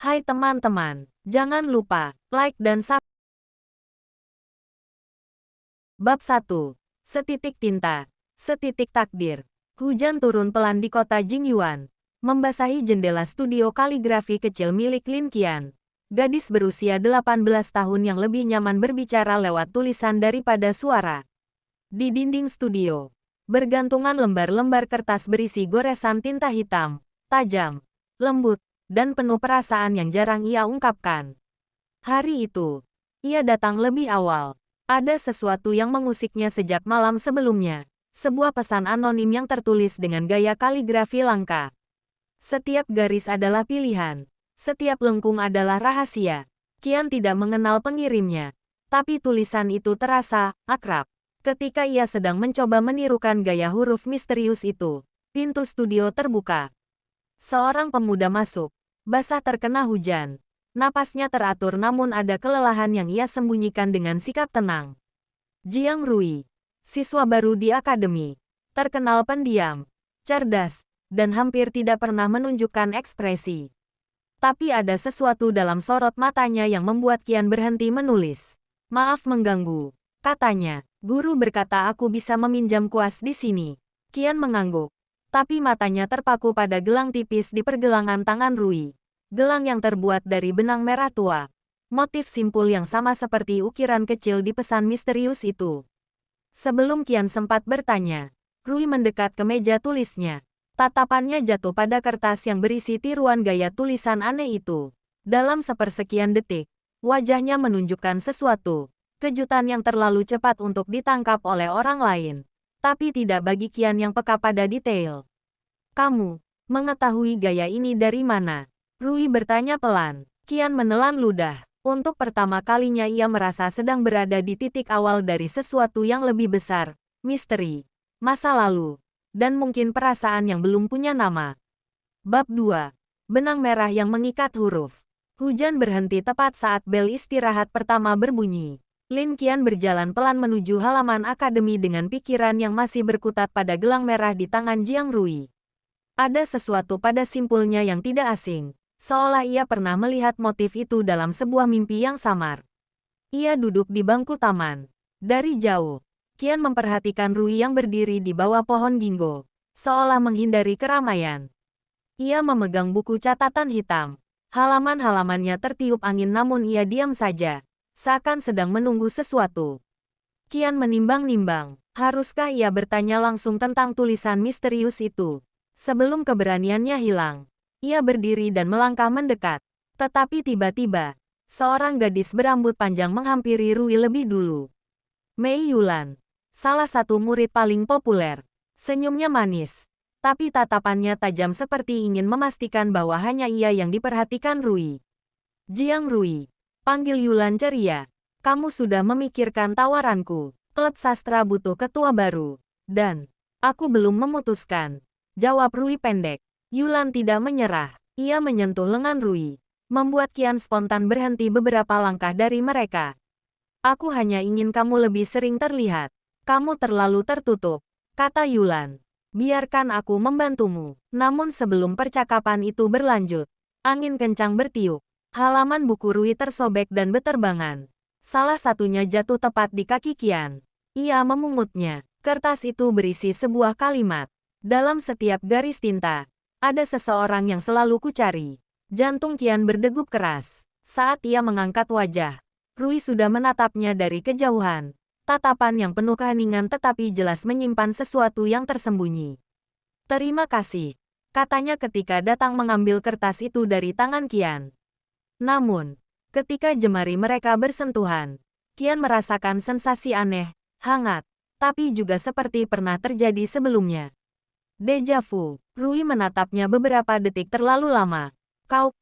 Hai teman-teman, jangan lupa like dan subscribe. Bab 1. Setitik tinta, setitik takdir. Hujan turun pelan di kota Jingyuan, membasahi jendela studio kaligrafi kecil milik Lin Qian. Gadis berusia 18 tahun yang lebih nyaman berbicara lewat tulisan daripada suara. Di dinding studio, bergantungan lembar-lembar kertas berisi goresan tinta hitam, tajam, lembut, dan penuh perasaan yang jarang ia ungkapkan. Hari itu, ia datang lebih awal. Ada sesuatu yang mengusiknya sejak malam sebelumnya. Sebuah pesan anonim yang tertulis dengan gaya kaligrafi langka. Setiap garis adalah pilihan. Setiap lengkung adalah rahasia. Qian tidak mengenal pengirimnya. Tapi tulisan itu terasa akrab. Ketika ia sedang mencoba menirukan gaya huruf misterius itu, pintu studio terbuka. Seorang pemuda masuk. Basah terkena hujan. Napasnya teratur namun ada kelelahan yang ia sembunyikan dengan sikap tenang. Jiang Rui, siswa baru di akademi, terkenal pendiam, cerdas, dan hampir tidak pernah menunjukkan ekspresi. Tapi ada sesuatu dalam sorot matanya yang membuat Qian berhenti menulis. Maaf mengganggu, katanya. Guru berkata aku bisa meminjam kuas di sini. Qian mengangguk, tapi matanya terpaku pada gelang tipis di pergelangan tangan Rui. Gelang yang terbuat dari benang merah tua. Motif simpul yang sama seperti ukiran kecil di pesan misterius itu. Sebelum Qian sempat bertanya, Rui mendekat ke meja tulisnya. Tatapannya jatuh pada kertas yang berisi tiruan gaya tulisan aneh itu. Dalam sepersekian detik, wajahnya menunjukkan sesuatu. Kejutan yang terlalu cepat untuk ditangkap oleh orang lain. Tapi tidak bagi Qian yang peka pada detail. Kamu mengetahui gaya ini dari mana? Rui bertanya pelan. Qian menelan ludah. Untuk pertama kalinya ia merasa sedang berada di titik awal dari sesuatu yang lebih besar. Misteri, masa lalu, dan mungkin perasaan yang belum punya nama. Bab 2. Benang merah yang mengikat huruf. Hujan berhenti tepat saat bel istirahat pertama berbunyi. Lin Qian berjalan pelan menuju halaman akademi dengan pikiran yang masih berkutat pada gelang merah di tangan Jiang Rui. Ada sesuatu pada simpulnya yang tidak asing, seolah ia pernah melihat motif itu dalam sebuah mimpi yang samar. Ia duduk di bangku taman. Dari jauh, Qian memperhatikan Rui yang berdiri di bawah pohon ginkgo, seolah menghindari keramaian. Ia memegang buku catatan hitam. Halaman-halamannya tertiup angin namun ia diam saja. Seakan sedang menunggu sesuatu. Qian menimbang-nimbang, haruskah ia bertanya langsung tentang tulisan misterius itu? Sebelum keberaniannya hilang, ia berdiri dan melangkah mendekat. Tetapi tiba-tiba, seorang gadis berambut panjang menghampiri Rui lebih dulu. Mei Yulan, salah satu murid paling populer. Senyumnya manis, tapi tatapannya tajam seperti ingin memastikan bahwa hanya ia yang diperhatikan Rui. Jiang Rui, panggil Yulan ceria. Kamu sudah memikirkan tawaranku. Klub sastra butuh ketua baru. Dan, aku belum memutuskan. Jawab Rui pendek. Yulan tidak menyerah. Ia menyentuh lengan Rui. Membuat Qian spontan berhenti beberapa langkah dari mereka. Aku hanya ingin kamu lebih sering terlihat. Kamu terlalu tertutup, kata Yulan. Biarkan aku membantumu. Namun sebelum percakapan itu berlanjut, angin kencang bertiup. Halaman buku Rui tersobek dan beterbangan. Salah satunya jatuh tepat di kaki Qian. Ia memungutnya. Kertas itu berisi sebuah kalimat. Dalam setiap garis tinta, ada seseorang yang selalu kucari. Jantung Qian berdegup keras. Saat ia mengangkat wajah, Rui sudah menatapnya dari kejauhan. Tatapan yang penuh keheningan tetapi jelas menyimpan sesuatu yang tersembunyi. Terima kasih, katanya ketika datang mengambil kertas itu dari tangan Qian. Namun, ketika jemari mereka bersentuhan, Qian merasakan sensasi aneh, hangat, tapi juga seperti pernah terjadi sebelumnya. Deja vu. Rui menatapnya beberapa detik terlalu lama.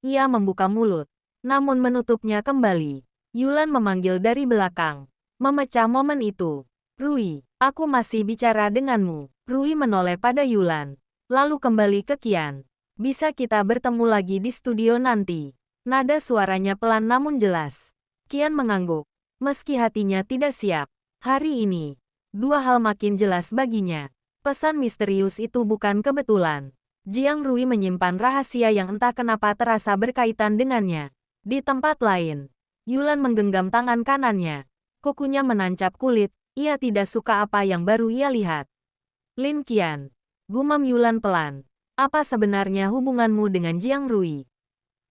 Ia membuka mulut, namun menutupnya kembali. Yulan memanggil dari belakang, memecah momen itu. Rui, aku masih bicara denganmu. Rui menoleh pada Yulan, lalu kembali ke Qian. Bisa kita bertemu lagi di studio nanti. Nada suaranya pelan namun jelas. Qian mengangguk, meski hatinya tidak siap. Hari ini, dua hal makin jelas baginya. Pesan misterius itu bukan kebetulan. Jiang Rui menyimpan rahasia yang entah kenapa terasa berkaitan dengannya. Di tempat lain, Yulan menggenggam tangan kanannya. Kukunya menancap kulit, ia tidak suka apa yang baru ia lihat. Lin Qian, gumam Yulan pelan. Apa sebenarnya hubunganmu dengan Jiang Rui?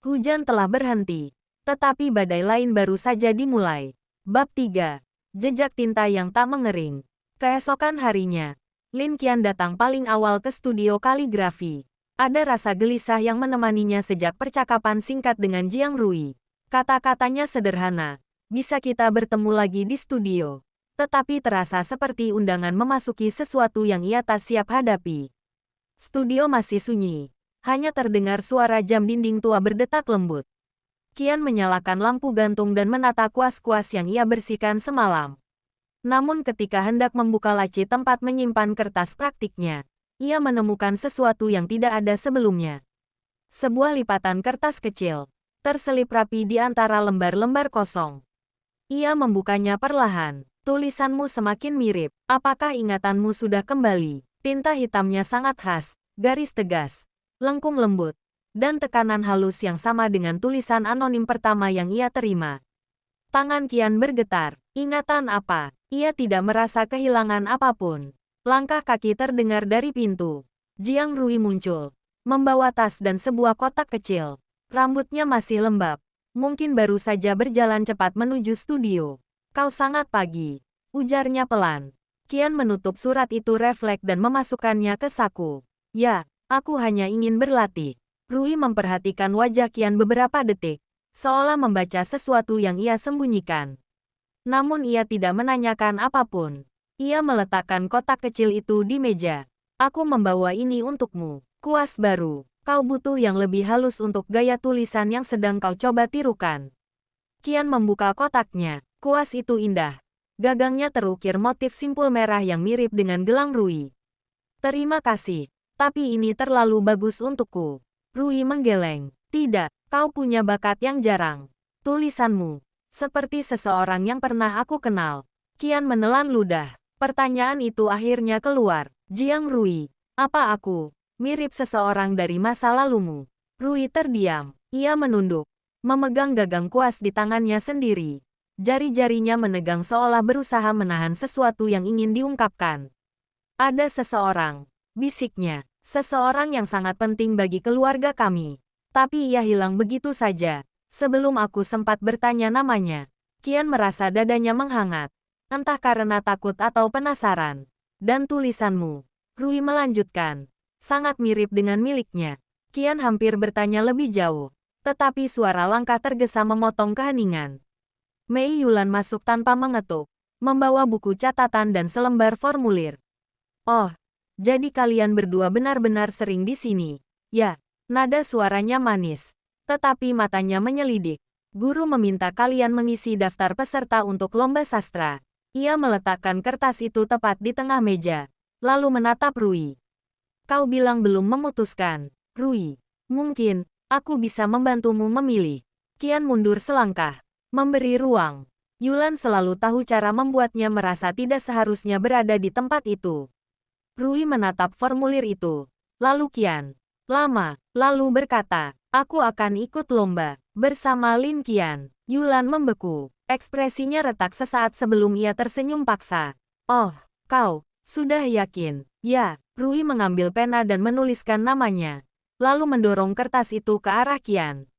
Hujan telah berhenti, tetapi badai lain baru saja dimulai. Bab 3. Jejak tinta yang tak mengering. Keesokan harinya, Lin Qian datang paling awal ke studio kaligrafi. Ada rasa gelisah yang menemaninya sejak percakapan singkat dengan Jiang Rui. Kata-katanya sederhana, bisa kita bertemu lagi di studio. Tetapi terasa seperti undangan memasuki sesuatu yang ia tak siap hadapi. Studio masih sunyi. Hanya terdengar suara jam dinding tua berdetak lembut. Qian menyalakan lampu gantung dan menata kuas-kuas yang ia bersihkan semalam. Namun ketika hendak membuka laci tempat menyimpan kertas praktiknya, ia menemukan sesuatu yang tidak ada sebelumnya. Sebuah lipatan kertas kecil, terselip rapi di antara lembar-lembar kosong. Ia membukanya perlahan. Tulisanmu semakin mirip. Apakah ingatanmu sudah kembali? Tinta hitamnya sangat khas, garis tegas, lengkung lembut, dan tekanan halus yang sama dengan tulisan anonim pertama yang ia terima. Tangan Qian bergetar. Ingatan apa? Ia tidak merasa kehilangan apapun. Langkah kaki terdengar dari pintu. Jiang Rui muncul, membawa tas dan sebuah kotak kecil. Rambutnya masih lembab. Mungkin baru saja berjalan cepat menuju studio. Kau sangat pagi, ujarnya pelan. Qian menutup surat itu refleks dan memasukkannya ke saku. Ya, aku hanya ingin berlatih. Rui memperhatikan wajah Qian beberapa detik, seolah membaca sesuatu yang ia sembunyikan. Namun ia tidak menanyakan apapun. Ia meletakkan kotak kecil itu di meja. Aku membawa ini untukmu. Kuas baru. Kau butuh yang lebih halus untuk gaya tulisan yang sedang kau coba tirukan. Qian membuka kotaknya. Kuas itu indah. Gagangnya terukir motif simpul merah yang mirip dengan gelang Rui. Terima kasih, tapi ini terlalu bagus untukku. Rui menggeleng. Tidak, kau punya bakat yang jarang. Tulisanmu, seperti seseorang yang pernah aku kenal. Qian menelan ludah. Pertanyaan itu akhirnya keluar. Jiang Rui, apa aku mirip seseorang dari masa lalumu? Rui terdiam. Ia menunduk, memegang gagang kuas di tangannya sendiri. Jari-jarinya menegang seolah berusaha menahan sesuatu yang ingin diungkapkan. Ada seseorang, bisiknya. Seseorang yang sangat penting bagi keluarga kami. Tapi ia hilang begitu saja. Sebelum aku sempat bertanya namanya, Qian merasa dadanya menghangat. Entah karena takut atau penasaran. Dan tulisanmu, Rui melanjutkan, sangat mirip dengan miliknya. Qian hampir bertanya lebih jauh. Tetapi suara langkah tergesa memotong keheningan. Mei Yulan masuk tanpa mengetuk, membawa buku catatan dan selembar formulir. Oh, jadi kalian berdua benar-benar sering di sini. Ya, nada suaranya manis. Tetapi matanya menyelidik. Guru meminta kalian mengisi daftar peserta untuk lomba sastra. Ia meletakkan kertas itu tepat di tengah meja, lalu menatap Rui. Kau bilang belum memutuskan, Rui. Mungkin, aku bisa membantumu memilih. Qian mundur selangkah, memberi ruang. Yulan selalu tahu cara membuatnya merasa tidak seharusnya berada di tempat itu. Rui menatap formulir itu. Lalu Qian, lalu berkata, aku akan ikut lomba, bersama Lin Qian. Yulan membeku. Ekspresinya retak sesaat sebelum ia tersenyum paksa. Oh, kau, sudah yakin? Ya, Rui mengambil pena dan menuliskan namanya. Lalu mendorong kertas itu ke arah Qian.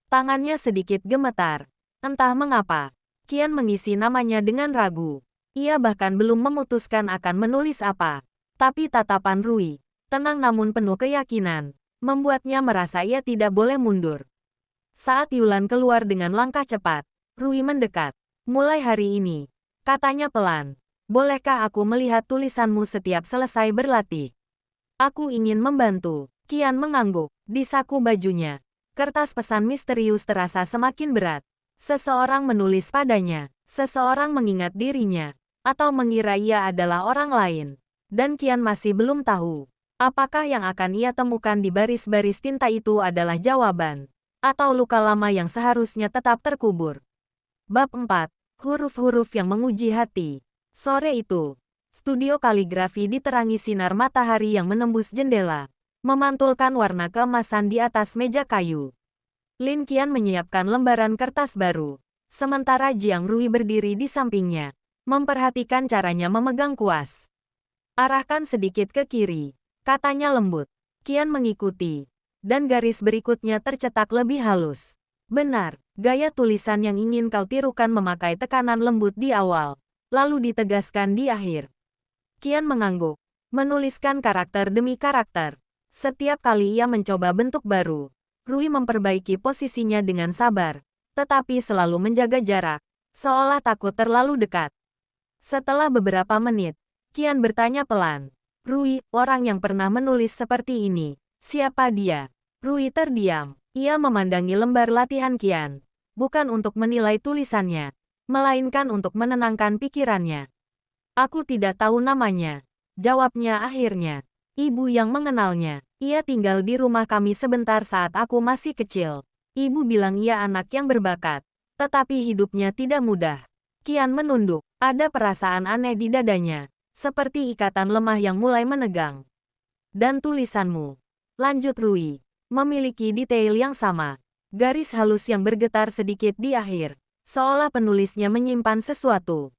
Tangannya sedikit gemetar. Entah mengapa, Qian mengisi namanya dengan ragu. Ia bahkan belum memutuskan akan menulis apa. Tapi tatapan Rui, tenang namun penuh keyakinan, membuatnya merasa ia tidak boleh mundur. Saat Yulan keluar dengan langkah cepat, Rui mendekat. Mulai hari ini, katanya pelan, bolehkah aku melihat tulisanmu setiap selesai berlatih? Aku ingin membantu. Qian mengangguk. Di saku bajunya, kertas pesan misterius terasa semakin berat. Seseorang menulis padanya, seseorang mengingat dirinya, atau mengira ia adalah orang lain. Dan Qian masih belum tahu, apakah yang akan ia temukan di baris-baris tinta itu adalah jawaban, atau luka lama yang seharusnya tetap terkubur. Bab 4. Huruf-huruf yang menguji hati. Sore itu, studio kaligrafi diterangi sinar matahari yang menembus jendela. memantulkan warna keemasan di atas meja kayu. Lin Qian menyiapkan lembaran kertas baru, sementara Jiang Rui berdiri di sampingnya, memperhatikan caranya memegang kuas. Arahkan sedikit ke kiri, katanya lembut. Qian mengikuti, dan garis berikutnya tercetak lebih halus. Benar, gaya tulisan yang ingin kau tirukan memakai tekanan lembut di awal, lalu ditegaskan di akhir. Qian mengangguk, menuliskan karakter demi karakter. Setiap kali ia mencoba bentuk baru, Rui memperbaiki posisinya dengan sabar, tetapi selalu menjaga jarak, seolah takut terlalu dekat. Setelah beberapa menit, Qian bertanya pelan, "Rui, orang yang pernah menulis seperti ini, siapa dia?" Rui terdiam. Ia memandangi lembar latihan Qian, bukan untuk menilai tulisannya, melainkan untuk menenangkan pikirannya. "Aku tidak tahu namanya," jawabnya akhirnya. "Ibu yang mengenalnya. Ia tinggal di rumah kami sebentar saat aku masih kecil. Ibu bilang ia anak yang berbakat, tetapi hidupnya tidak mudah." Qian menunduk, ada perasaan aneh di dadanya, seperti ikatan lemah yang mulai menegang. "Dan tulisanmu," lanjut Rui, "memiliki detail yang sama. Garis halus yang bergetar sedikit di akhir, seolah penulisnya menyimpan sesuatu."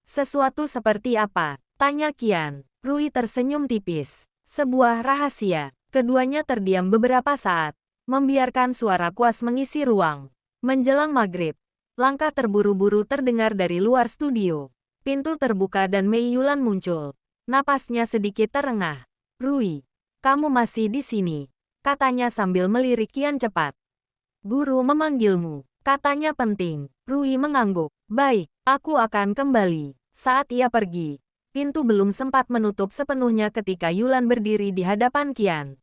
"Sesuatu seperti apa?" tanya Qian. Rui tersenyum tipis. "Sebuah rahasia." Keduanya terdiam beberapa saat, membiarkan suara kuas mengisi ruang. Menjelang maghrib, langkah terburu-buru terdengar dari luar studio. Pintu terbuka dan Mei Yulan muncul. Napasnya sedikit terengah. "Rui, kamu masih di sini?" katanya sambil melirik Qian cepat. "Guru memanggilmu," katanya penting. Rui mengangguk. "Baik, aku akan kembali." Saat ia pergi, pintu belum sempat menutup sepenuhnya ketika Yulan berdiri di hadapan Qian.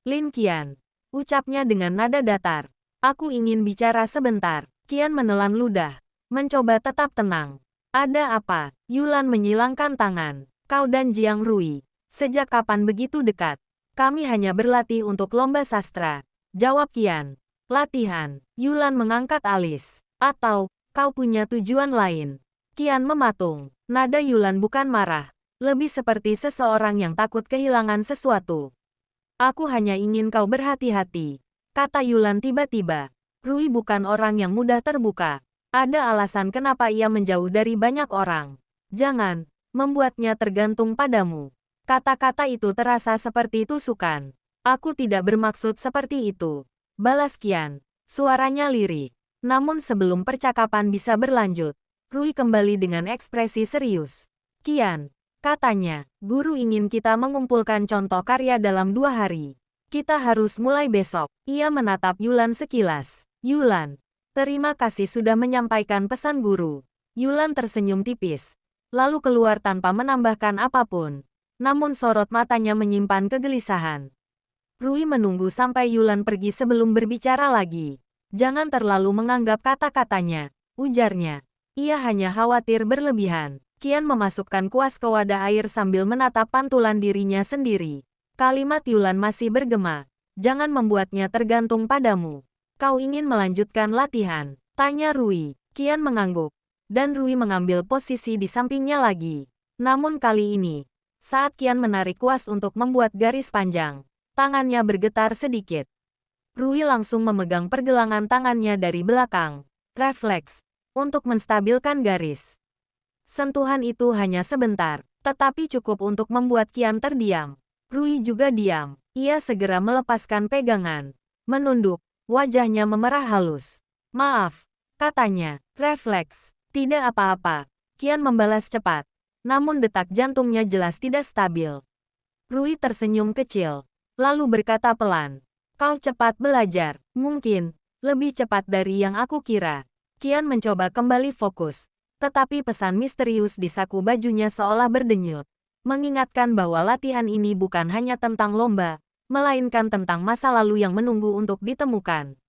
"Lin Qian," ucapnya dengan nada datar. "Aku ingin bicara sebentar." Qian menelan ludah, mencoba tetap tenang. "Ada apa?" Yulan menyilangkan tangan. "Kau dan Jiang Rui, sejak kapan begitu dekat?" "Kami hanya berlatih untuk lomba sastra," jawab Qian. "Latihan?" Yulan mengangkat alis. "Atau, kau punya tujuan lain?" Qian mematung. Nada Yulan bukan marah, lebih seperti seseorang yang takut kehilangan sesuatu. "Aku hanya ingin kau berhati-hati," kata Yulan tiba-tiba. Rui bukan orang yang mudah terbuka. Ada alasan kenapa ia menjauh dari banyak orang. "Jangan membuatnya tergantung padamu." Kata-kata itu terasa seperti tusukan. "Aku tidak bermaksud seperti itu," balas Qian. Suaranya lirih. Namun sebelum percakapan bisa berlanjut, Rui kembali dengan ekspresi serius. "Qian," katanya, "guru ingin kita mengumpulkan contoh karya dalam 2 hari. Kita harus mulai besok." Ia menatap Yulan sekilas. "Yulan, terima kasih sudah menyampaikan pesan guru." Yulan tersenyum tipis, lalu keluar tanpa menambahkan apapun. Namun sorot matanya menyimpan kegelisahan. Rui menunggu sampai Yulan pergi sebelum berbicara lagi. "Jangan terlalu menganggap kata-katanya," ujarnya. "Ia hanya khawatir berlebihan." Qian memasukkan kuas ke wadah air sambil menatap pantulan dirinya sendiri. Kalimat Yulan masih bergema. "Jangan membuatnya tergantung padamu." "Kau ingin melanjutkan latihan?" tanya Rui. Qian mengangguk, dan Rui mengambil posisi di sampingnya lagi. Namun kali ini, saat Qian menarik kuas untuk membuat garis panjang, tangannya bergetar sedikit. Rui langsung memegang pergelangan tangannya dari belakang, refleks, untuk menstabilkan garis. Sentuhan itu hanya sebentar, tetapi cukup untuk membuat Qian terdiam. Rui juga diam. Ia segera melepaskan pegangan. Menunduk, wajahnya memerah halus. "Maaf," katanya, refleks. "Tidak apa-apa." Qian membalas cepat. Namun detak jantungnya jelas tidak stabil. Rui tersenyum kecil, lalu berkata pelan, "Kau cepat belajar, mungkin lebih cepat dari yang aku kira." Qian mencoba kembali fokus, tetapi pesan misterius di saku bajunya seolah berdenyut, mengingatkan bahwa latihan ini bukan hanya tentang lomba, melainkan tentang masa lalu yang menunggu untuk ditemukan.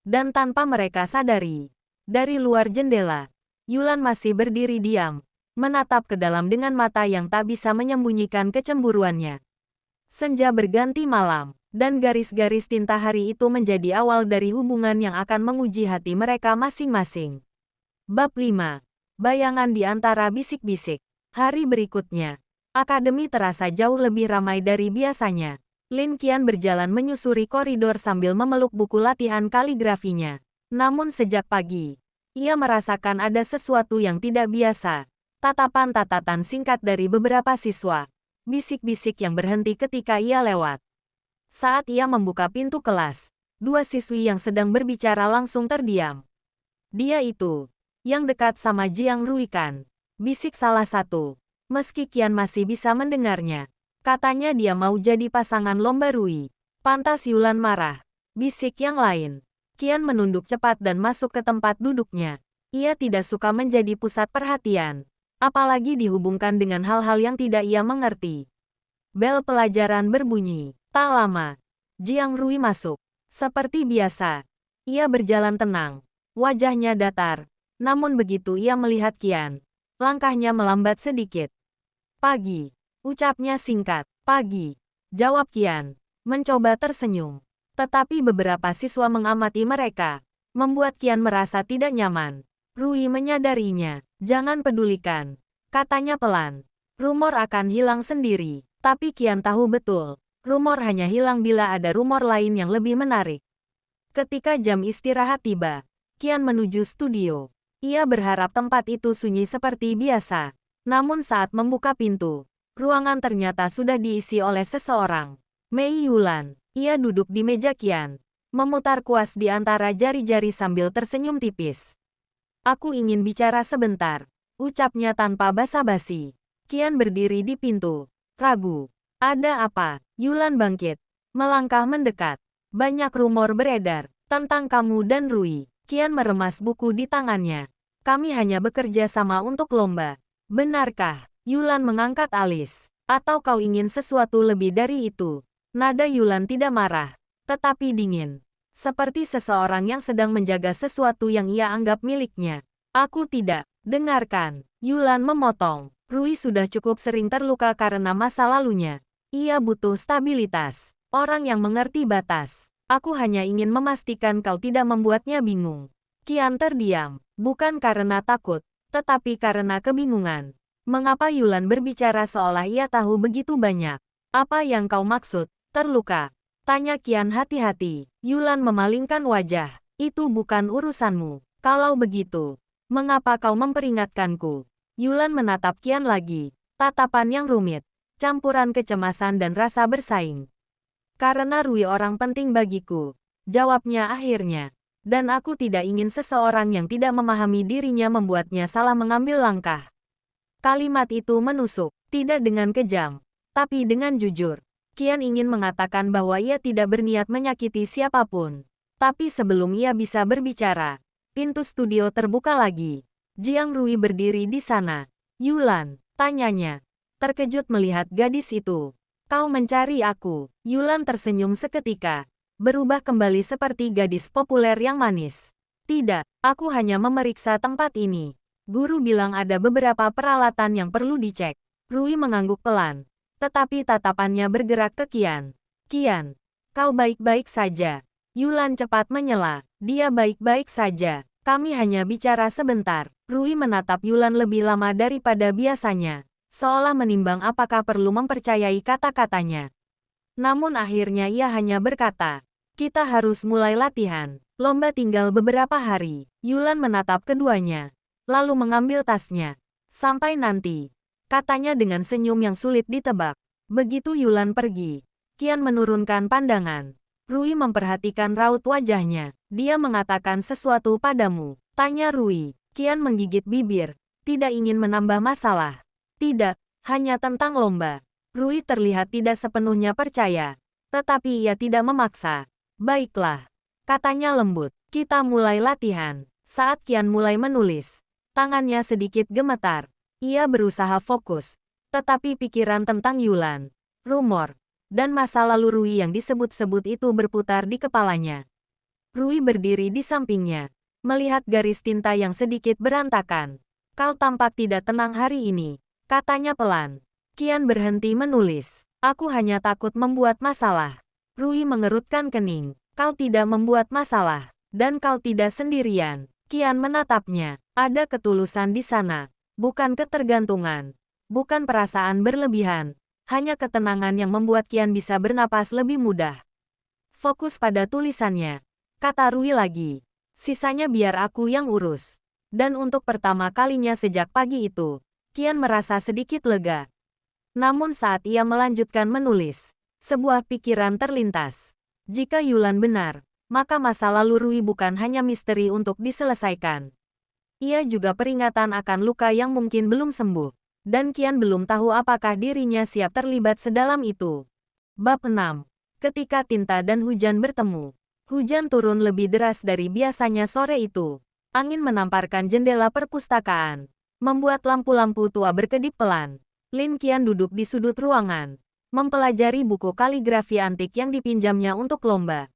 Dan tanpa mereka sadari, dari luar jendela, Yulan masih berdiri diam, menatap ke dalam dengan mata yang tak bisa menyembunyikan kecemburuannya. Senja berganti malam, dan garis-garis tinta hari itu menjadi awal dari hubungan yang akan menguji hati mereka masing-masing. Bab 5. Bayangan di antara bisik-bisik. Hari berikutnya, akademi terasa jauh lebih ramai dari biasanya. Lin Qian berjalan menyusuri koridor sambil memeluk buku latihan kaligrafinya. Namun sejak pagi, ia merasakan ada sesuatu yang tidak biasa. Tatapan-tatatan singkat dari beberapa siswa. Bisik-bisik yang berhenti ketika ia lewat. Saat ia membuka pintu kelas, dua siswi yang sedang berbicara langsung terdiam. Dia itu, yang dekat sama Jiang Rui kan? Bisik salah satu. Meski Qian masih bisa mendengarnya. Katanya dia mau jadi pasangan lomba Rui. Pantas Yulan marah. Bisik yang lain. Qian menunduk cepat dan masuk ke tempat duduknya. Ia tidak suka menjadi pusat perhatian. Apalagi dihubungkan dengan hal-hal yang tidak ia mengerti. Bel pelajaran berbunyi. Tak lama, Jiang Rui masuk. Seperti biasa, ia berjalan tenang. Wajahnya datar. Namun begitu ia melihat Qian, langkahnya melambat sedikit. Pagi, ucapnya singkat. Pagi, jawab Qian, mencoba tersenyum. Tetapi beberapa siswa mengamati mereka, membuat Qian merasa tidak nyaman. Rui menyadarinya. Jangan pedulikan, katanya pelan. Rumor akan hilang sendiri. Tapi Qian tahu betul, rumor hanya hilang bila ada rumor lain yang lebih menarik. Ketika jam istirahat tiba, Qian menuju studio. Ia berharap tempat itu sunyi seperti biasa. Namun saat membuka pintu, ruangan ternyata sudah diisi oleh seseorang. Mei Yulan. Ia duduk di meja Qian, memutar kuas di antara jari-jari sambil tersenyum tipis. Aku ingin bicara sebentar, ucapnya tanpa basa-basi. Qian berdiri di pintu, ragu. Ada apa? Yulan bangkit, melangkah mendekat. Banyak rumor beredar tentang kamu dan Rui. Qian meremas buku di tangannya. Kami hanya bekerja sama untuk lomba. Benarkah? Yulan mengangkat alis. Atau kau ingin sesuatu lebih dari itu? Nada Yulan tidak marah, tetapi dingin. Seperti seseorang yang sedang menjaga sesuatu yang ia anggap miliknya. Aku tidak. Dengarkan. Yulan memotong. Rui sudah cukup sering terluka karena masa lalunya. Ia butuh stabilitas. Orang yang mengerti batas. Aku hanya ingin memastikan kau tidak membuatnya bingung. Qian terdiam. Bukan karena takut, tetapi karena kebingungan. Mengapa Yulan berbicara seolah ia tahu begitu banyak? Apa yang kau maksud? Terluka? Tanya Qian hati-hati. Yulan memalingkan wajah. Itu bukan urusanmu. Kalau begitu, mengapa kau memperingatkanku? Yulan menatap Qian lagi. Tatapan yang rumit. Campuran kecemasan dan rasa bersaing. Karena Rui orang penting bagiku. Jawabnya akhirnya. Dan aku tidak ingin seseorang yang tidak memahami dirinya membuatnya salah mengambil langkah. Kalimat itu menusuk. Tidak dengan kejam, tapi dengan jujur. Qian ingin mengatakan bahwa ia tidak berniat menyakiti siapapun. Tapi sebelum ia bisa berbicara, pintu studio terbuka lagi. Jiang Rui berdiri di sana. Yulan, tanyanya. Terkejut melihat gadis itu. Kau mencari aku. Yulan tersenyum seketika. Berubah kembali seperti gadis populer yang manis. Tidak, aku hanya memeriksa tempat ini. Guru bilang ada beberapa peralatan yang perlu dicek. Rui mengangguk pelan. Tetapi tatapannya bergerak ke Qian. Qian, kau baik-baik saja. Yulan cepat menyela. Dia baik-baik saja. Kami hanya bicara sebentar. Rui menatap Yulan lebih lama daripada biasanya. Seolah menimbang apakah perlu mempercayai kata-katanya. Namun akhirnya ia hanya berkata, kita harus mulai latihan. Lomba tinggal beberapa hari. Yulan menatap keduanya. Lalu mengambil tasnya. Sampai nanti. Katanya dengan senyum yang sulit ditebak. Begitu Yulan pergi, Qian menurunkan pandangan. Rui memperhatikan raut wajahnya. Dia mengatakan sesuatu padamu. Tanya Rui. Qian menggigit bibir. Tidak ingin menambah masalah. Tidak, hanya tentang lomba. Rui terlihat tidak sepenuhnya percaya. Tetapi ia tidak memaksa. Baiklah. Katanya lembut. Kita mulai latihan. Saat Qian mulai menulis, tangannya sedikit gemetar. Ia berusaha fokus, tetapi pikiran tentang Yulan, rumor, dan masa lalu Rui yang disebut-sebut itu berputar di kepalanya. Rui berdiri di sampingnya, melihat garis tinta yang sedikit berantakan. Kau tampak tidak tenang hari ini, katanya pelan. Qian berhenti menulis. Aku hanya takut membuat masalah. Rui mengerutkan kening. Kau tidak membuat masalah, dan kau tidak sendirian. Qian menatapnya. Ada ketulusan di sana. Bukan ketergantungan. Bukan perasaan berlebihan. Hanya ketenangan yang membuat Qian bisa bernapas lebih mudah. Fokus pada tulisannya, kata Rui lagi. Sisanya biar aku yang urus. Dan untuk pertama kalinya sejak pagi itu, Qian merasa sedikit lega. Namun saat ia melanjutkan menulis, sebuah pikiran terlintas. Jika Yulan benar, maka masa lalu Rui bukan hanya misteri untuk diselesaikan. Ia juga peringatan akan luka yang mungkin belum sembuh. Dan Qian belum tahu apakah dirinya siap terlibat sedalam itu. Bab 6. Ketika tinta dan hujan bertemu. Hujan turun lebih deras dari biasanya sore itu. Angin menamparkan jendela perpustakaan, membuat lampu-lampu tua berkedip pelan. Lin Qian duduk di sudut ruangan, mempelajari buku kaligrafi antik yang dipinjamnya untuk lomba.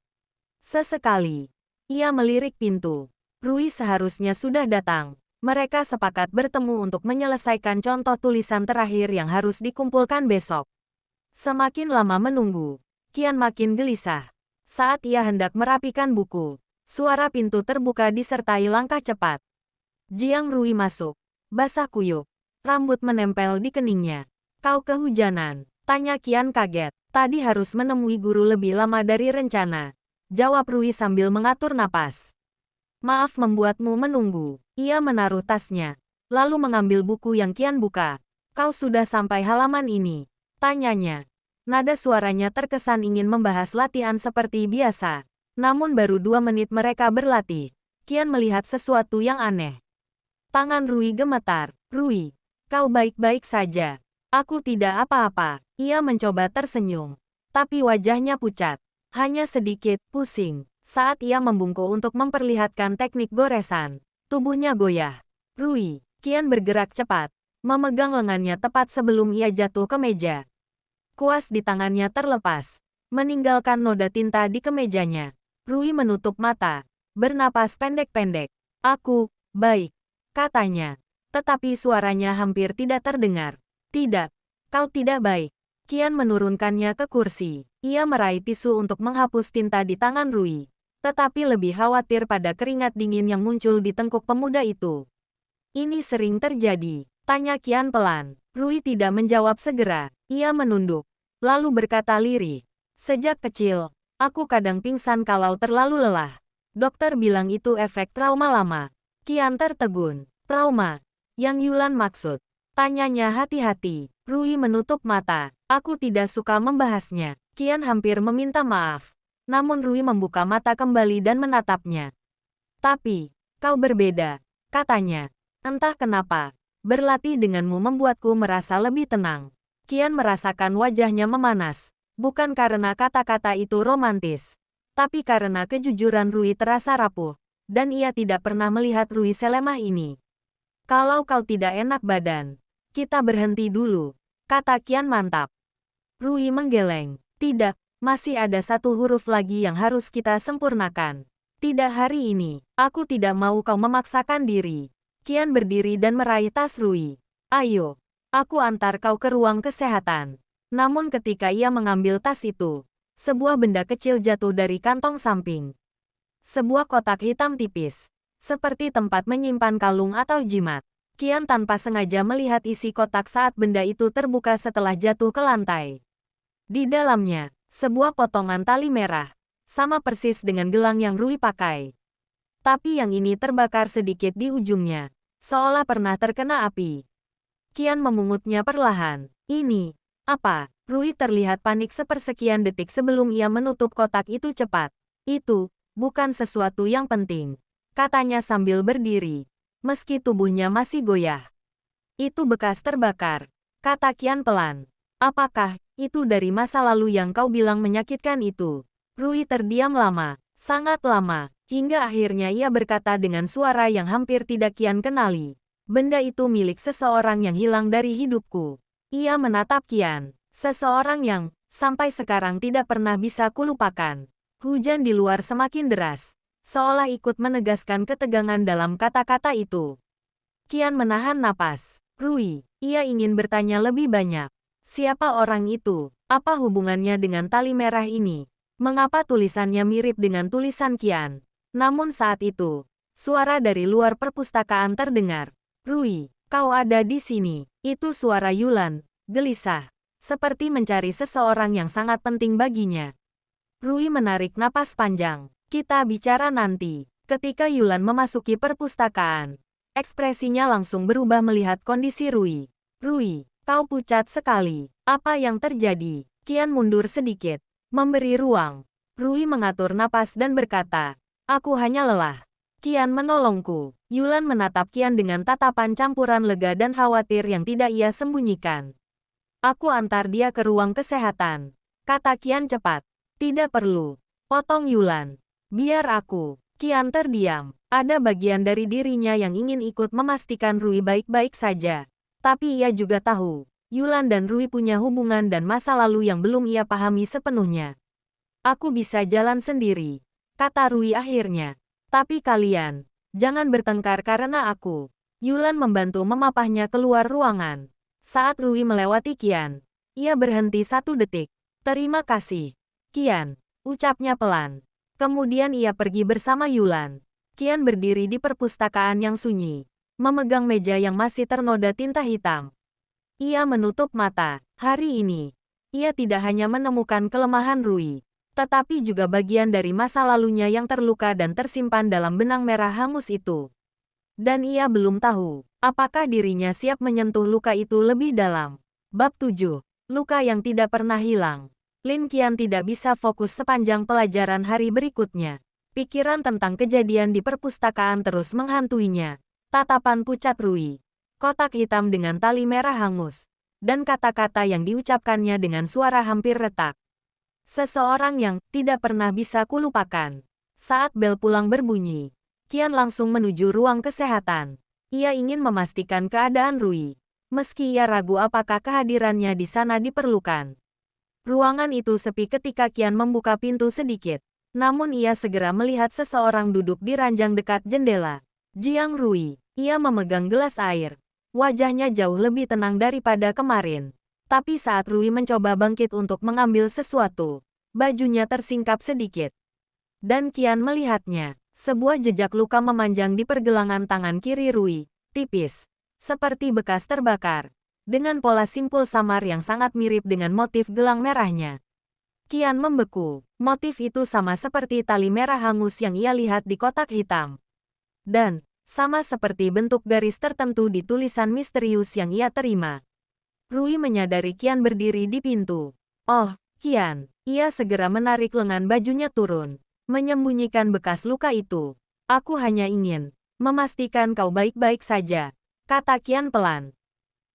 Sesekali, ia melirik pintu. Rui seharusnya sudah datang. Mereka sepakat bertemu untuk menyelesaikan contoh tulisan terakhir yang harus dikumpulkan besok. Semakin lama menunggu, Qian makin gelisah. Saat ia hendak merapikan buku, suara pintu terbuka disertai langkah cepat. Jiang Rui masuk, basah kuyup, rambut menempel di keningnya. Kau kehujanan, tanya Qian kaget. Tadi harus menemui guru lebih lama dari rencana, jawab Rui sambil mengatur napas. Maaf membuatmu menunggu. Ia menaruh tasnya, lalu mengambil buku yang Qian buka. Kau sudah sampai halaman ini? Tanyanya. Nada suaranya terkesan ingin membahas latihan seperti biasa. Namun baru 2 menit mereka berlatih. Qian melihat sesuatu yang aneh. Tangan Rui gemetar. Rui, kau baik-baik saja. Aku tidak apa-apa. Ia mencoba tersenyum. Tapi wajahnya pucat. Hanya sedikit pusing. Saat ia membungkuk untuk memperlihatkan teknik goresan, tubuhnya goyah. Rui, Qian bergerak cepat, memegang lengannya tepat sebelum ia jatuh ke meja. Kuas di tangannya terlepas, meninggalkan noda tinta di kemejanya. Rui menutup mata, bernapas pendek-pendek. Aku, baik, katanya. Tetapi suaranya hampir tidak terdengar. Tidak, kau tidak baik. Qian menurunkannya ke kursi. Ia meraih tisu untuk menghapus tinta di tangan Rui. Tetapi lebih khawatir pada keringat dingin yang muncul di tengkuk pemuda itu. Ini sering terjadi, tanya Qian pelan. Rui tidak menjawab segera. Ia menunduk, lalu berkata lirih. Sejak kecil, aku kadang pingsan kalau terlalu lelah. Dokter bilang itu efek trauma lama. Qian tertegun. Trauma? Yang Yulan maksud? Tanyanya hati-hati. Rui menutup mata. Aku tidak suka membahasnya. Qian hampir meminta maaf. Namun Rui membuka mata kembali dan menatapnya. Tapi, kau berbeda, katanya. Entah kenapa, berlatih denganmu membuatku merasa lebih tenang. Qian merasakan wajahnya memanas. Bukan karena kata-kata itu romantis. Tapi karena kejujuran Rui terasa rapuh. Dan ia tidak pernah melihat Rui selemah ini. Kalau kau tidak enak badan, kita berhenti dulu, kata Qian mantap. Rui menggeleng. Tidak. Masih ada satu huruf lagi yang harus kita sempurnakan. Tidak hari ini. Aku tidak mau kau memaksakan diri. Qian berdiri dan meraih tas Rui. Ayo, aku antar kau ke ruang kesehatan. Namun ketika ia mengambil tas itu, sebuah benda kecil jatuh dari kantong samping. Sebuah kotak hitam tipis, seperti tempat menyimpan kalung atau jimat. Qian tanpa sengaja melihat isi kotak saat benda itu terbuka setelah jatuh ke lantai. Di dalamnya, sebuah potongan tali merah, sama persis dengan gelang yang Rui pakai. Tapi yang ini terbakar sedikit di ujungnya, seolah pernah terkena api. Qian memungutnya perlahan. Ini, apa? Rui terlihat panik sepersekian detik sebelum ia menutup kotak itu cepat. Itu, bukan sesuatu yang penting, katanya sambil berdiri, meski tubuhnya masih goyah. Itu bekas terbakar, kata Qian pelan. Apakah itu dari masa lalu yang kau bilang menyakitkan itu? Rui terdiam lama, sangat lama, hingga akhirnya ia berkata dengan suara yang hampir tidak Qian kenali. Benda itu milik seseorang yang hilang dari hidupku. Ia menatap Qian, seseorang yang, sampai sekarang tidak pernah bisa kulupakan. Hujan di luar semakin deras, seolah ikut menegaskan ketegangan dalam kata-kata itu. Qian menahan napas. Rui, ia ingin bertanya lebih banyak. Siapa orang itu? Apa hubungannya dengan tali merah ini? Mengapa tulisannya mirip dengan tulisan Qian? Namun saat itu, suara dari luar perpustakaan terdengar. Rui, kau ada di sini. Itu suara Yulan, gelisah. seperti mencari seseorang yang sangat penting baginya. Rui menarik napas panjang. Kita bicara nanti. Ketika Yulan memasuki perpustakaan, ekspresinya langsung berubah melihat kondisi Rui. Rui, kau pucat sekali. Apa yang terjadi? Qian mundur sedikit, memberi ruang. Rui mengatur napas dan berkata, aku hanya lelah. Qian menolongku. Yulan menatap Qian dengan tatapan campuran lega dan khawatir yang tidak ia sembunyikan. Aku antar dia ke ruang kesehatan, kata Qian cepat. Tidak perlu, potong Yulan. Biar aku. Qian terdiam. Ada bagian dari dirinya yang ingin ikut memastikan Rui baik-baik saja. Tapi ia juga tahu, Yulan dan Rui punya hubungan dan masa lalu yang belum ia pahami sepenuhnya. Aku bisa jalan sendiri, kata Rui akhirnya. Tapi kalian, jangan bertengkar karena aku. Yulan membantu memapahnya keluar ruangan. Saat Rui melewati Qian, ia berhenti 1 detik. Terima kasih, Qian, ucapnya pelan. Kemudian ia pergi bersama Yulan. Qian berdiri di perpustakaan yang sunyi, memegang meja yang masih ternoda tinta hitam. Ia menutup mata. Hari ini, ia tidak hanya menemukan kelemahan Rui, tetapi juga bagian dari masa lalunya yang terluka dan tersimpan dalam benang merah hangus itu. Dan ia belum tahu, apakah dirinya siap menyentuh luka itu lebih dalam. Bab 7. Luka yang tidak pernah hilang. Lin Qian tidak bisa fokus sepanjang pelajaran hari berikutnya. Pikiran tentang kejadian di perpustakaan terus menghantuinya. Tatapan pucat Rui, kotak hitam dengan tali merah hangus, dan kata-kata yang diucapkannya dengan suara hampir retak. Seseorang yang tidak pernah bisa kulupakan. Saat bel pulang berbunyi, Qian langsung menuju ruang kesehatan. Ia ingin memastikan keadaan Rui, meski ia ragu apakah kehadirannya di sana diperlukan. Ruangan itu sepi ketika Qian membuka pintu sedikit. Namun ia segera melihat seseorang duduk di ranjang dekat jendela. Jiang Rui. Ia memegang gelas air. Wajahnya jauh lebih tenang daripada kemarin. Tapi saat Rui mencoba bangkit untuk mengambil sesuatu, bajunya tersingkap sedikit. Dan Qian melihatnya. Sebuah jejak luka memanjang di pergelangan tangan kiri Rui. Tipis, seperti bekas terbakar, dengan pola simpul samar yang sangat mirip dengan motif gelang merahnya. Qian membeku. Motif itu sama seperti tali merah hangus yang ia lihat di kotak hitam. Dan, sama seperti bentuk garis tertentu di tulisan misterius yang ia terima. Rui menyadari Qian berdiri di pintu. Oh, Qian. Ia segera menarik lengan bajunya turun, menyembunyikan bekas luka itu. Aku hanya ingin memastikan kau baik-baik saja, kata Qian pelan.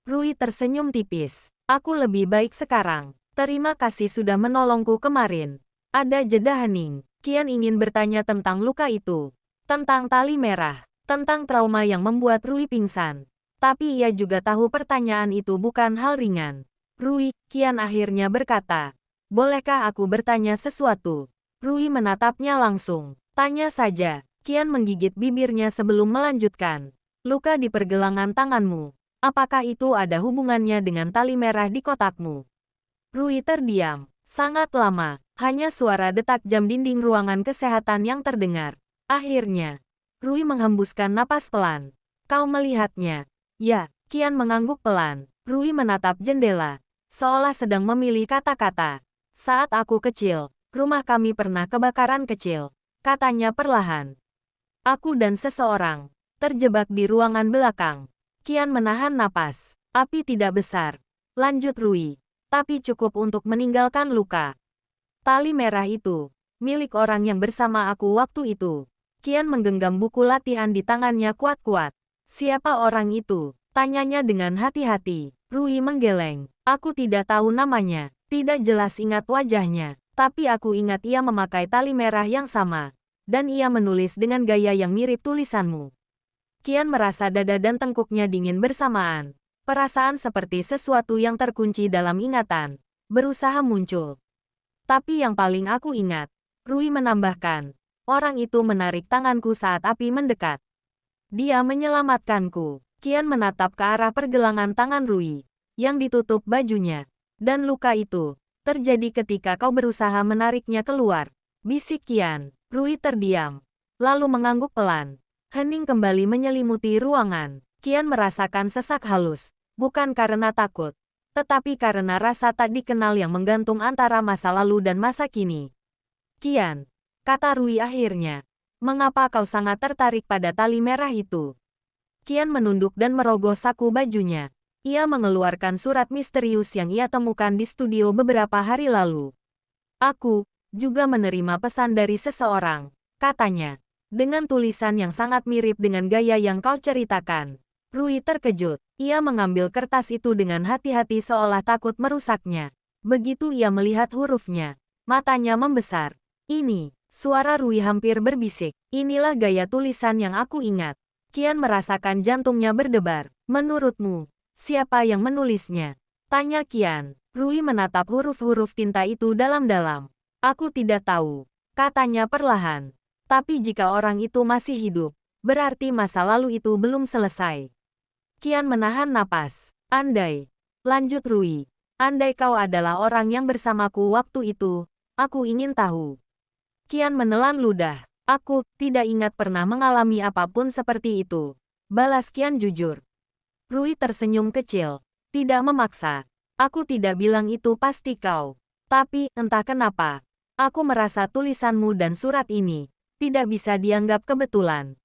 Rui tersenyum tipis. Aku lebih baik sekarang. Terima kasih sudah menolongku kemarin. Ada jeda hening. Qian ingin bertanya tentang luka itu, tentang tali merah, tentang trauma yang membuat Rui pingsan. Tapi ia juga tahu pertanyaan itu bukan hal ringan. Rui, Qian akhirnya berkata, bolehkah aku bertanya sesuatu? Rui menatapnya langsung. Tanya saja. Qian menggigit bibirnya sebelum melanjutkan. Luka di pergelangan tanganmu. Apakah itu ada hubungannya dengan tali merah di kotakmu? Rui terdiam. Sangat lama. Hanya suara detak jam dinding ruangan kesehatan yang terdengar. Akhirnya, Rui menghembuskan napas pelan. Kau melihatnya? Ya, Qian mengangguk pelan. Rui menatap jendela, seolah sedang memilih kata-kata. Saat aku kecil, rumah kami pernah kebakaran kecil, katanya perlahan. Aku dan seseorang terjebak di ruangan belakang. Qian menahan napas. Api tidak besar, lanjut Rui, tapi cukup untuk meninggalkan luka. Tali merah itu, milik orang yang bersama aku waktu itu. Qian menggenggam buku latihan di tangannya kuat-kuat. Siapa orang itu? Tanyanya dengan hati-hati. Rui menggeleng. Aku tidak tahu namanya, tidak jelas ingat wajahnya. Tapi aku ingat ia memakai tali merah yang sama. Dan ia menulis dengan gaya yang mirip tulisanmu. Qian merasa dada dan tengkuknya dingin bersamaan. Perasaan seperti sesuatu yang terkunci dalam ingatan, berusaha muncul. Tapi yang paling aku ingat, Rui menambahkan, orang itu menarik tanganku saat api mendekat. Dia menyelamatkanku. Qian menatap ke arah pergelangan tangan Rui, yang ditutup bajunya. Dan luka itu terjadi ketika kau berusaha menariknya keluar. Bisik Qian. Rui terdiam, lalu mengangguk pelan. Hening kembali menyelimuti ruangan. Qian merasakan sesak halus, bukan karena takut, tetapi karena rasa tak dikenal yang menggantung antara masa lalu dan masa kini. Qian, kata Rui akhirnya, mengapa kau sangat tertarik pada tali merah itu? Qian menunduk dan merogoh saku bajunya. Ia mengeluarkan surat misterius yang ia temukan di studio beberapa hari lalu. Aku juga menerima pesan dari seseorang, katanya, dengan tulisan yang sangat mirip dengan gaya yang kau ceritakan. Rui terkejut. Ia mengambil kertas itu dengan hati-hati seolah takut merusaknya. Begitu ia melihat hurufnya, matanya membesar. Ini, suara Rui hampir berbisik. Inilah gaya tulisan yang aku ingat. Qian merasakan jantungnya berdebar. Menurutmu, siapa yang menulisnya? Tanya Qian. Rui menatap huruf-huruf tinta itu dalam-dalam. Aku tidak tahu, katanya perlahan. Tapi jika orang itu masih hidup, berarti masa lalu itu belum selesai. Qian menahan napas. Andai, lanjut Rui, andai kau adalah orang yang bersamaku waktu itu, aku ingin tahu. Qian menelan ludah. Aku tidak ingat pernah mengalami apapun seperti itu. Balas Qian jujur. Rui tersenyum kecil. Tidak memaksa. Aku tidak bilang itu pasti kau. Tapi, entah kenapa, aku merasa tulisanmu dan surat ini tidak bisa dianggap kebetulan.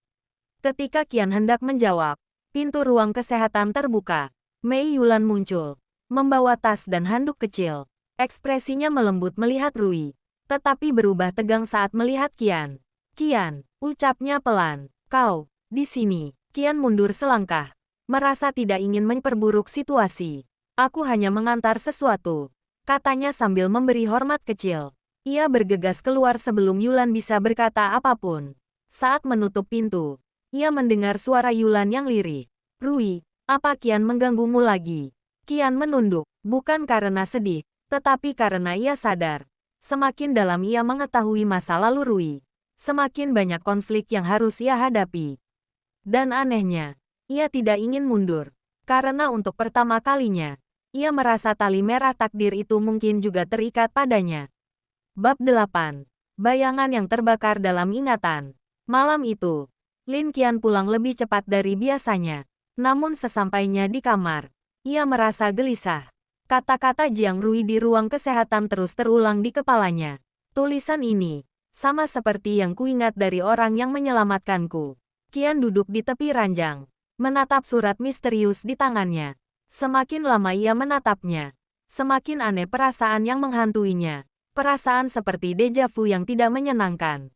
Ketika Qian hendak menjawab, pintu ruang kesehatan terbuka. Mei Yulan muncul, membawa tas dan handuk kecil. Ekspresinya melembut melihat Rui, tetapi berubah tegang saat melihat Qian. Qian, ucapnya pelan. Kau, di sini. Qian mundur selangkah, merasa tidak ingin memperburuk situasi. Aku hanya mengantar sesuatu, katanya sambil memberi hormat kecil. Ia bergegas keluar sebelum Yulan bisa berkata apapun. Saat menutup pintu, ia mendengar suara Yulan yang lirih. Rui, apa Qian mengganggumu lagi? Qian menunduk, bukan karena sedih, tetapi karena ia sadar. Semakin dalam ia mengetahui masa lalu Rui, semakin banyak konflik yang harus ia hadapi. Dan anehnya, ia tidak ingin mundur. Karena untuk pertama kalinya, ia merasa tali merah takdir itu mungkin juga terikat padanya. Bab 8. Bayangan yang terbakar dalam ingatan. Malam itu, Lin Qian pulang lebih cepat dari biasanya. Namun sesampainya di kamar, ia merasa gelisah. Kata-kata Jiang Rui di ruang kesehatan terus terulang di kepalanya. Tulisan ini, sama seperti yang kuingat dari orang yang menyelamatkanku. Qian duduk di tepi ranjang, menatap surat misterius di tangannya. Semakin lama ia menatapnya, semakin aneh perasaan yang menghantuinya. Perasaan seperti deja vu yang tidak menyenangkan.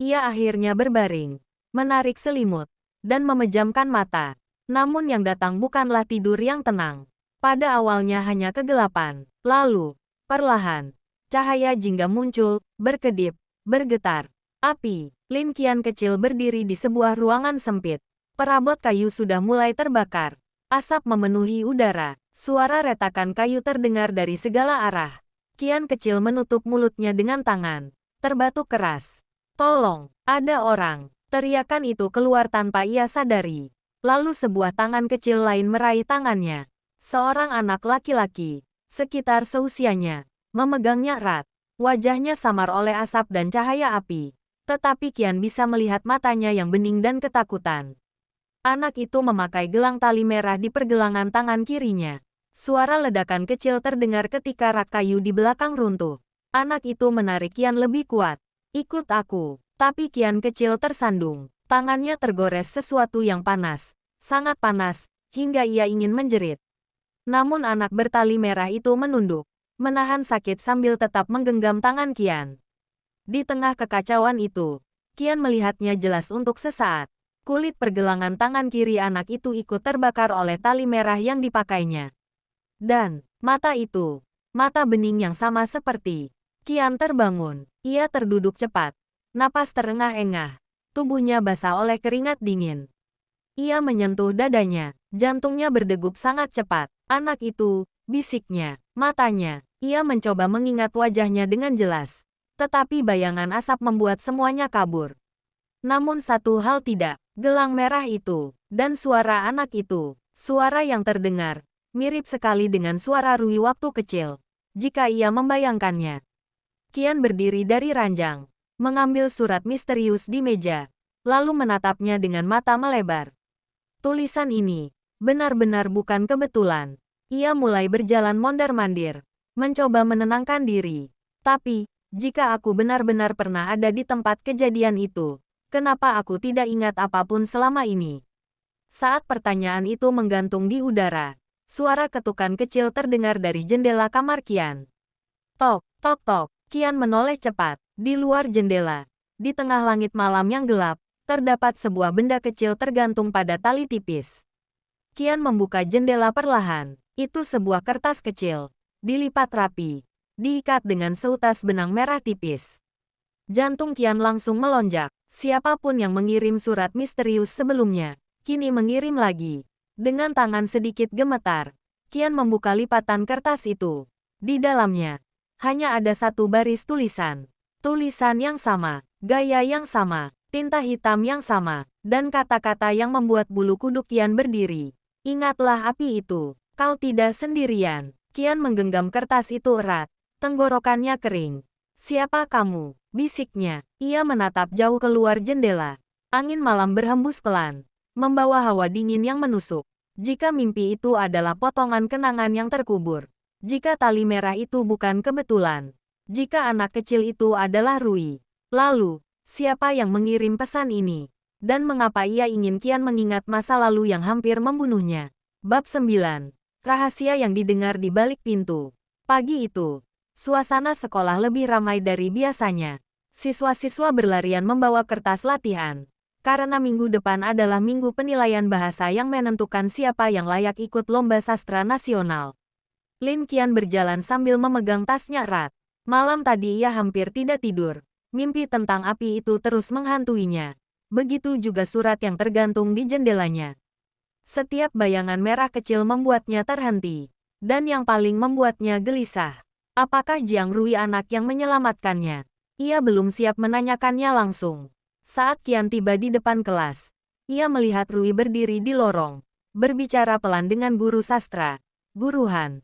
Ia akhirnya berbaring, menarik selimut, dan memejamkan mata. Namun yang datang bukanlah tidur yang tenang. Pada awalnya hanya kegelapan. Lalu, perlahan, cahaya jingga muncul, berkedip, bergetar. Api. Lin Qian kecil berdiri di sebuah ruangan sempit. Perabot kayu sudah mulai terbakar. Asap memenuhi udara. Suara retakan kayu terdengar dari segala arah. Qian kecil menutup mulutnya dengan tangan. Terbatuk keras. Tolong, ada orang. Teriakan itu keluar tanpa ia sadari. Lalu sebuah tangan kecil lain meraih tangannya. Seorang anak laki-laki, sekitar seusianya, memegangnya erat. Wajahnya samar oleh asap dan cahaya api. Tetapi Qian bisa melihat matanya yang bening dan ketakutan. Anak itu memakai gelang tali merah di pergelangan tangan kirinya. Suara ledakan kecil terdengar ketika rak kayu di belakang runtuh. Anak itu menarik Qian lebih kuat. Ikut aku. Tapi Qian kecil tersandung. Tangannya tergores sesuatu yang panas. Sangat panas, hingga ia ingin menjerit. Namun anak bertali merah itu menunduk. Menahan sakit sambil tetap menggenggam tangan Qian. Di tengah kekacauan itu, Qian melihatnya jelas untuk sesaat. Kulit pergelangan tangan kiri anak itu ikut terbakar oleh tali merah yang dipakainya. Dan, mata itu, mata bening yang sama seperti. Qian terbangun. Ia terduduk cepat. Napas terengah-engah. Tubuhnya basah oleh keringat dingin. Ia menyentuh dadanya. Jantungnya berdegup sangat cepat. Anak itu, bisiknya, matanya. Ia mencoba mengingat wajahnya dengan jelas. Tetapi bayangan asap membuat semuanya kabur. Namun satu hal tidak. Gelang merah itu, dan suara anak itu. Suara yang terdengar mirip sekali dengan suara Rui waktu kecil, jika ia membayangkannya. Qian berdiri dari ranjang, mengambil surat misterius di meja, lalu menatapnya dengan mata melebar. Tulisan ini, benar-benar bukan kebetulan. Ia mulai berjalan mondar-mandir, mencoba menenangkan diri. Tapi, jika aku benar-benar pernah ada di tempat kejadian itu, kenapa aku tidak ingat apapun selama ini? Saat pertanyaan itu menggantung di udara, suara ketukan kecil terdengar dari jendela kamar Qian. Tok, tok, tok. Qian menoleh cepat. Di luar jendela, di tengah langit malam yang gelap, terdapat sebuah benda kecil tergantung pada tali tipis. Qian membuka jendela perlahan. Itu sebuah kertas kecil, dilipat rapi, diikat dengan seutas benang merah tipis. Jantung Qian langsung melonjak. Siapapun yang mengirim surat misterius sebelumnya, kini mengirim lagi. Dengan tangan sedikit gemetar, Qian membuka lipatan kertas itu. Di dalamnya, hanya ada satu baris tulisan. Tulisan yang sama, gaya yang sama, tinta hitam yang sama, dan kata-kata yang membuat bulu kuduk Qian berdiri. Ingatlah api itu. Kau tidak sendirian. Qian menggenggam kertas itu erat. Tenggorokannya kering. Siapa kamu? Bisiknya. Ia menatap jauh keluar jendela. Angin malam berhembus pelan, membawa hawa dingin yang menusuk. Jika mimpi itu adalah potongan kenangan yang terkubur. Jika tali merah itu bukan kebetulan. Jika anak kecil itu adalah Rui. Lalu, siapa yang mengirim pesan ini? Dan mengapa ia ingin Qian mengingat masa lalu yang hampir membunuhnya? Bab 9. Rahasia yang didengar di balik pintu. Pagi itu, suasana sekolah lebih ramai dari biasanya. Siswa-siswa berlarian membawa kertas latihan. Karena minggu depan adalah minggu penilaian bahasa yang menentukan siapa yang layak ikut lomba sastra nasional. Lin Qian berjalan sambil memegang tasnya erat. Malam tadi ia hampir tidak tidur. Mimpi tentang api itu terus menghantuinya. Begitu juga surat yang tergantung di jendelanya. Setiap bayangan merah kecil membuatnya terhenti. Dan yang paling membuatnya gelisah. Apakah Jiang Rui anak yang menyelamatkannya? Ia belum siap menanyakannya langsung. Saat Qian tiba di depan kelas, ia melihat Rui berdiri di lorong, berbicara pelan dengan guru sastra. Guru Han.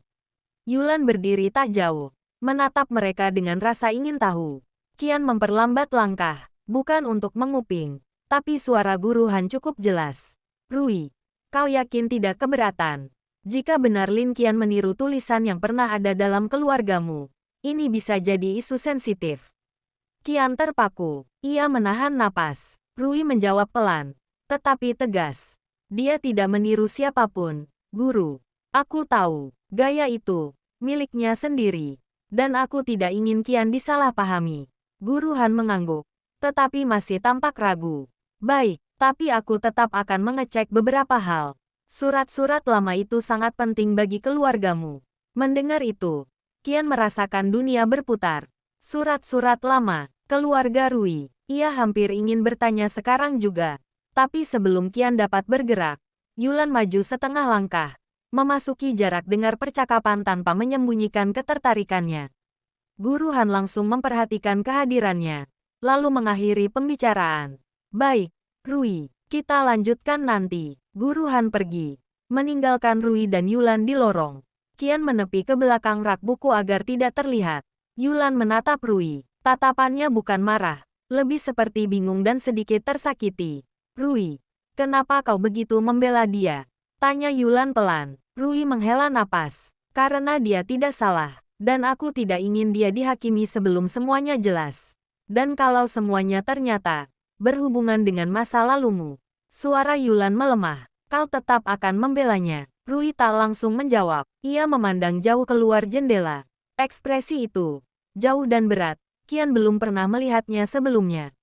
Yulan berdiri tak jauh, menatap mereka dengan rasa ingin tahu. Qian memperlambat langkah, bukan untuk menguping, tapi suara guru Han cukup jelas. Rui. Kau yakin tidak keberatan? Jika benar Lin Qian meniru tulisan yang pernah ada dalam keluargamu, ini bisa jadi isu sensitif. Qian terpaku. Ia menahan napas. Rui menjawab pelan, tetapi tegas. Dia tidak meniru siapapun. Guru, aku tahu, gaya itu, miliknya sendiri. Dan aku tidak ingin Qian disalahpahami. Guru Han mengangguk, tetapi masih tampak ragu. Baik. Tapi aku tetap akan mengecek beberapa hal. Surat-surat lama itu sangat penting bagi keluargamu. Mendengar itu, Qian merasakan dunia berputar. Surat-surat lama, keluarga Rui. Ia hampir ingin bertanya sekarang juga. Tapi sebelum Qian dapat bergerak, Yulan maju setengah langkah, memasuki jarak dengar percakapan tanpa menyembunyikan ketertarikannya. Guru Han langsung memperhatikan kehadirannya, lalu mengakhiri pembicaraan. Baik. Rui, kita lanjutkan nanti. Guru Han pergi, meninggalkan Rui dan Yulan di lorong. Qian menepi ke belakang rak buku agar tidak terlihat. Yulan menatap Rui. Tatapannya bukan marah, lebih seperti bingung dan sedikit tersakiti. Rui, kenapa kau begitu membela dia? Tanya Yulan pelan. Rui menghela napas. Karena dia tidak salah, dan aku tidak ingin dia dihakimi sebelum semuanya jelas. Dan kalau semuanya ternyata berhubungan dengan masa lalumu. Suara Yulan melemah. Kau tetap akan membelanya. Rui tak langsung menjawab. Ia memandang jauh keluar jendela. Ekspresi itu jauh dan berat. Qian belum pernah melihatnya sebelumnya.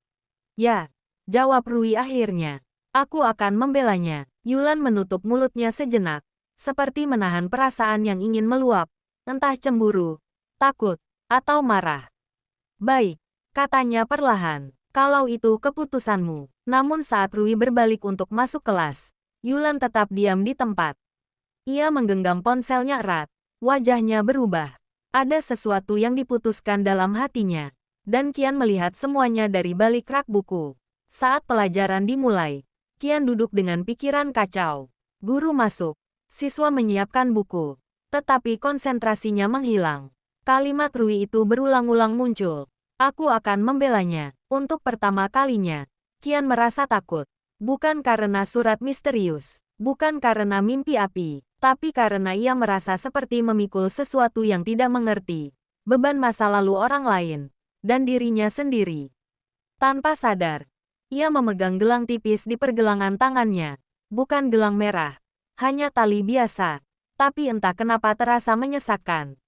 Ya, jawab Rui akhirnya. Aku akan membelanya. Yulan menutup mulutnya sejenak, seperti menahan perasaan yang ingin meluap. Entah cemburu, takut, atau marah. Baik, katanya perlahan. Kalau itu keputusanmu. Namun saat Rui berbalik untuk masuk kelas, Yulan tetap diam di tempat. Ia menggenggam ponselnya erat. Wajahnya berubah. Ada sesuatu yang diputuskan dalam hatinya. Dan Qian melihat semuanya dari balik rak buku. Saat pelajaran dimulai, Qian duduk dengan pikiran kacau. Guru masuk. Siswa menyiapkan buku. Tetapi konsentrasinya menghilang. Kalimat Rui itu berulang-ulang muncul. Aku akan membelanya. Untuk pertama kalinya, Qian merasa takut. Bukan karena surat misterius, bukan karena mimpi api, tapi karena ia merasa seperti memikul sesuatu yang tidak mengerti, beban masa lalu orang lain, dan dirinya sendiri. Tanpa sadar, ia memegang gelang tipis di pergelangan tangannya. Bukan gelang merah, hanya tali biasa, tapi entah kenapa terasa menyesakkan.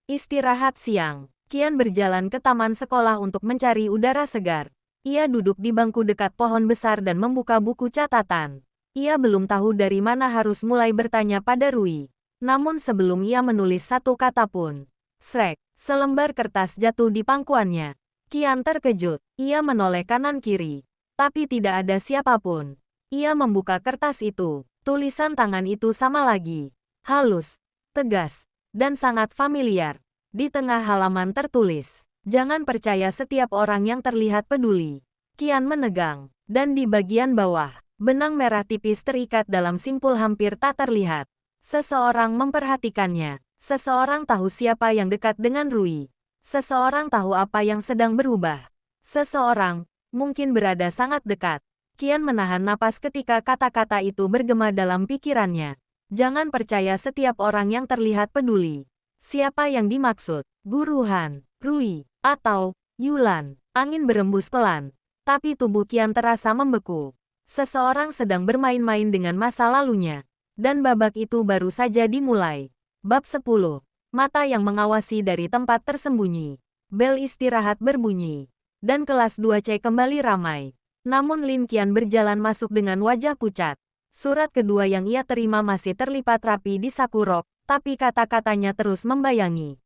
Istirahat siang, Qian berjalan ke taman sekolah untuk mencari udara segar. Ia duduk di bangku dekat pohon besar dan membuka buku catatan. Ia belum tahu dari mana harus mulai bertanya pada Rui. Namun sebelum ia menulis satu kata pun, srek, selembar kertas jatuh di pangkuannya. Qian terkejut. Ia menoleh kanan-kiri, tapi tidak ada siapapun. Ia membuka kertas itu. Tulisan tangan itu sama lagi. Halus, tegas, dan sangat familiar. Di tengah halaman tertulis, "Jangan percaya setiap orang yang terlihat peduli." Qian menegang, dan di bagian bawah, benang merah tipis terikat dalam simpul hampir tak terlihat. Seseorang memperhatikannya. Seseorang tahu siapa yang dekat dengan Rui. Seseorang tahu apa yang sedang berubah. Seseorang, mungkin berada sangat dekat. Qian menahan napas ketika kata-kata itu bergema dalam pikirannya. Jangan percaya setiap orang yang terlihat peduli. Siapa yang dimaksud? Guru Han, Rui, atau Yulan? Angin berembus pelan, tapi tubuh Qian terasa membeku. Seseorang sedang bermain-main dengan masa lalunya. Dan babak itu baru saja dimulai. Bab 10. Mata yang mengawasi dari tempat tersembunyi. Bel istirahat berbunyi. Dan kelas 2C kembali ramai. Namun Lin Qian berjalan masuk dengan wajah pucat. Surat kedua yang ia terima masih terlipat rapi di saku rok, tapi kata-katanya terus membayangi.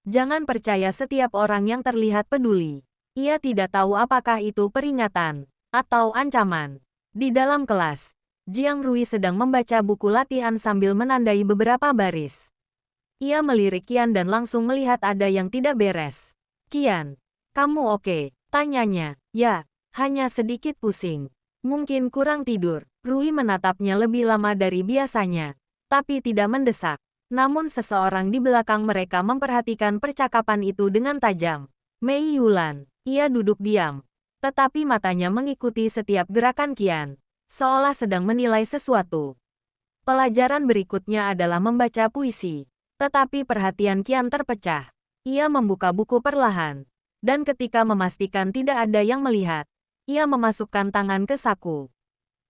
Jangan percaya setiap orang yang terlihat peduli. Ia tidak tahu apakah itu peringatan atau ancaman. Di dalam kelas, Jiang Rui sedang membaca buku latihan sambil menandai beberapa baris. Ia melirik Qian dan langsung melihat ada yang tidak beres. "Qian, kamu oke?" tanyanya. "Ya, hanya sedikit pusing. Mungkin kurang tidur." Rui menatapnya lebih lama dari biasanya, tapi tidak mendesak. Namun seseorang di belakang mereka memperhatikan percakapan itu dengan tajam. Mei Yulan. Ia duduk diam, tetapi matanya mengikuti setiap gerakan Qian, seolah sedang menilai sesuatu. Pelajaran berikutnya adalah membaca puisi, tetapi perhatian Qian terpecah. Ia membuka buku perlahan, dan ketika memastikan tidak ada yang melihat, ia memasukkan tangan ke saku.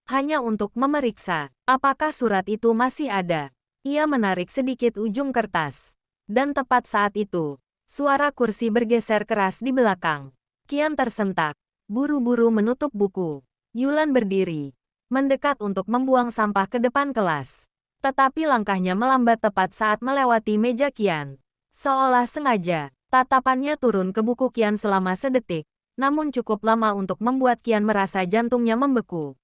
Hanya untuk memeriksa, apakah surat itu masih ada. Ia menarik sedikit ujung kertas. Dan tepat saat itu, suara kursi bergeser keras di belakang. Qian tersentak, buru-buru menutup buku. Yulan berdiri, mendekat untuk membuang sampah ke depan kelas. Tetapi langkahnya melambat tepat saat melewati meja Qian. Seolah sengaja, tatapannya turun ke buku Qian selama sedetik, namun cukup lama untuk membuat Qian merasa jantungnya membeku.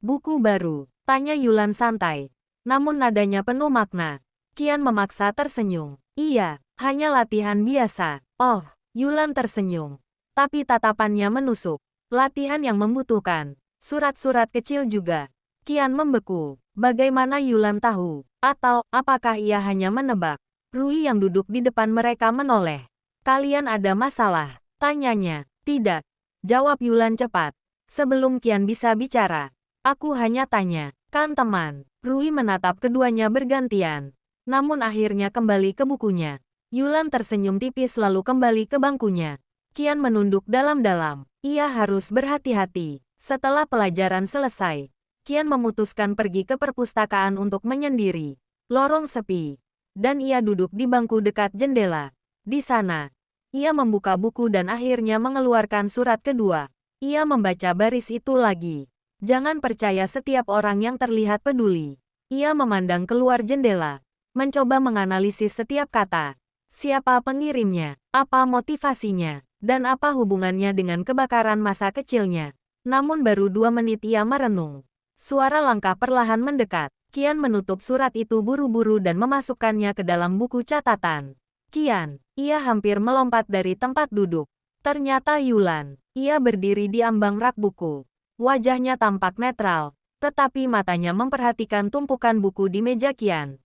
"Buku baru?" tanya Yulan santai. Namun nadanya penuh makna. Qian memaksa tersenyum. "Iya, hanya latihan biasa." "Oh," Yulan tersenyum. Tapi tatapannya menusuk. "Latihan yang membutuhkan surat-surat kecil juga." Qian membeku. Bagaimana Yulan tahu? Atau, apakah ia hanya menebak? Rui yang duduk di depan mereka menoleh. "Kalian ada masalah?" tanyanya. "Tidak," jawab Yulan cepat. Sebelum Qian bisa bicara, "Aku hanya tanya, kan teman?" Rui menatap keduanya bergantian, namun akhirnya kembali ke bukunya. Yulan tersenyum tipis lalu kembali ke bangkunya. Qian menunduk dalam-dalam. Ia harus berhati-hati. Setelah pelajaran selesai, Qian memutuskan pergi ke perpustakaan untuk menyendiri. Lorong sepi, dan ia duduk di bangku dekat jendela. Di sana, ia membuka buku dan akhirnya mengeluarkan surat kedua. Ia membaca baris itu lagi. Jangan percaya setiap orang yang terlihat peduli. Ia memandang keluar jendela, mencoba menganalisis setiap kata. Siapa pengirimnya? Apa motivasinya? Dan apa hubungannya dengan kebakaran masa kecilnya? Namun baru 2 menit ia merenung. Suara langkah perlahan mendekat. Qian menutup surat itu buru-buru dan memasukkannya ke dalam buku catatan. "Qian." Ia hampir melompat dari tempat duduk. Ternyata Yulan. Ia berdiri di ambang rak buku. Wajahnya tampak netral, tetapi matanya memperhatikan tumpukan buku di meja Qian.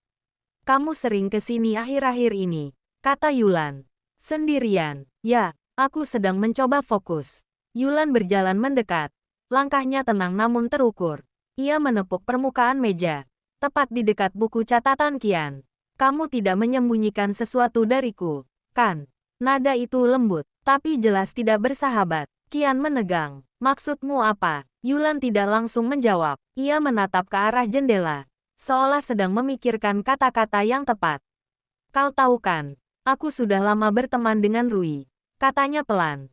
"Kamu sering ke sini akhir-akhir ini?" kata Yulan. "Sendirian?" "Ya, aku sedang mencoba fokus." Yulan berjalan mendekat, Langkahnya tenang namun terukur. Ia menepuk permukaan meja, tepat di dekat buku catatan Qian. Kamu tidak menyembunyikan sesuatu dariku, kan? Nada itu lembut, tapi jelas tidak bersahabat. Qian menegang. Maksudmu apa? Yulan tidak langsung menjawab. Ia menatap ke arah jendela, seolah sedang memikirkan kata-kata yang tepat. Kau tahu kan, aku sudah lama berteman dengan Rui, katanya pelan.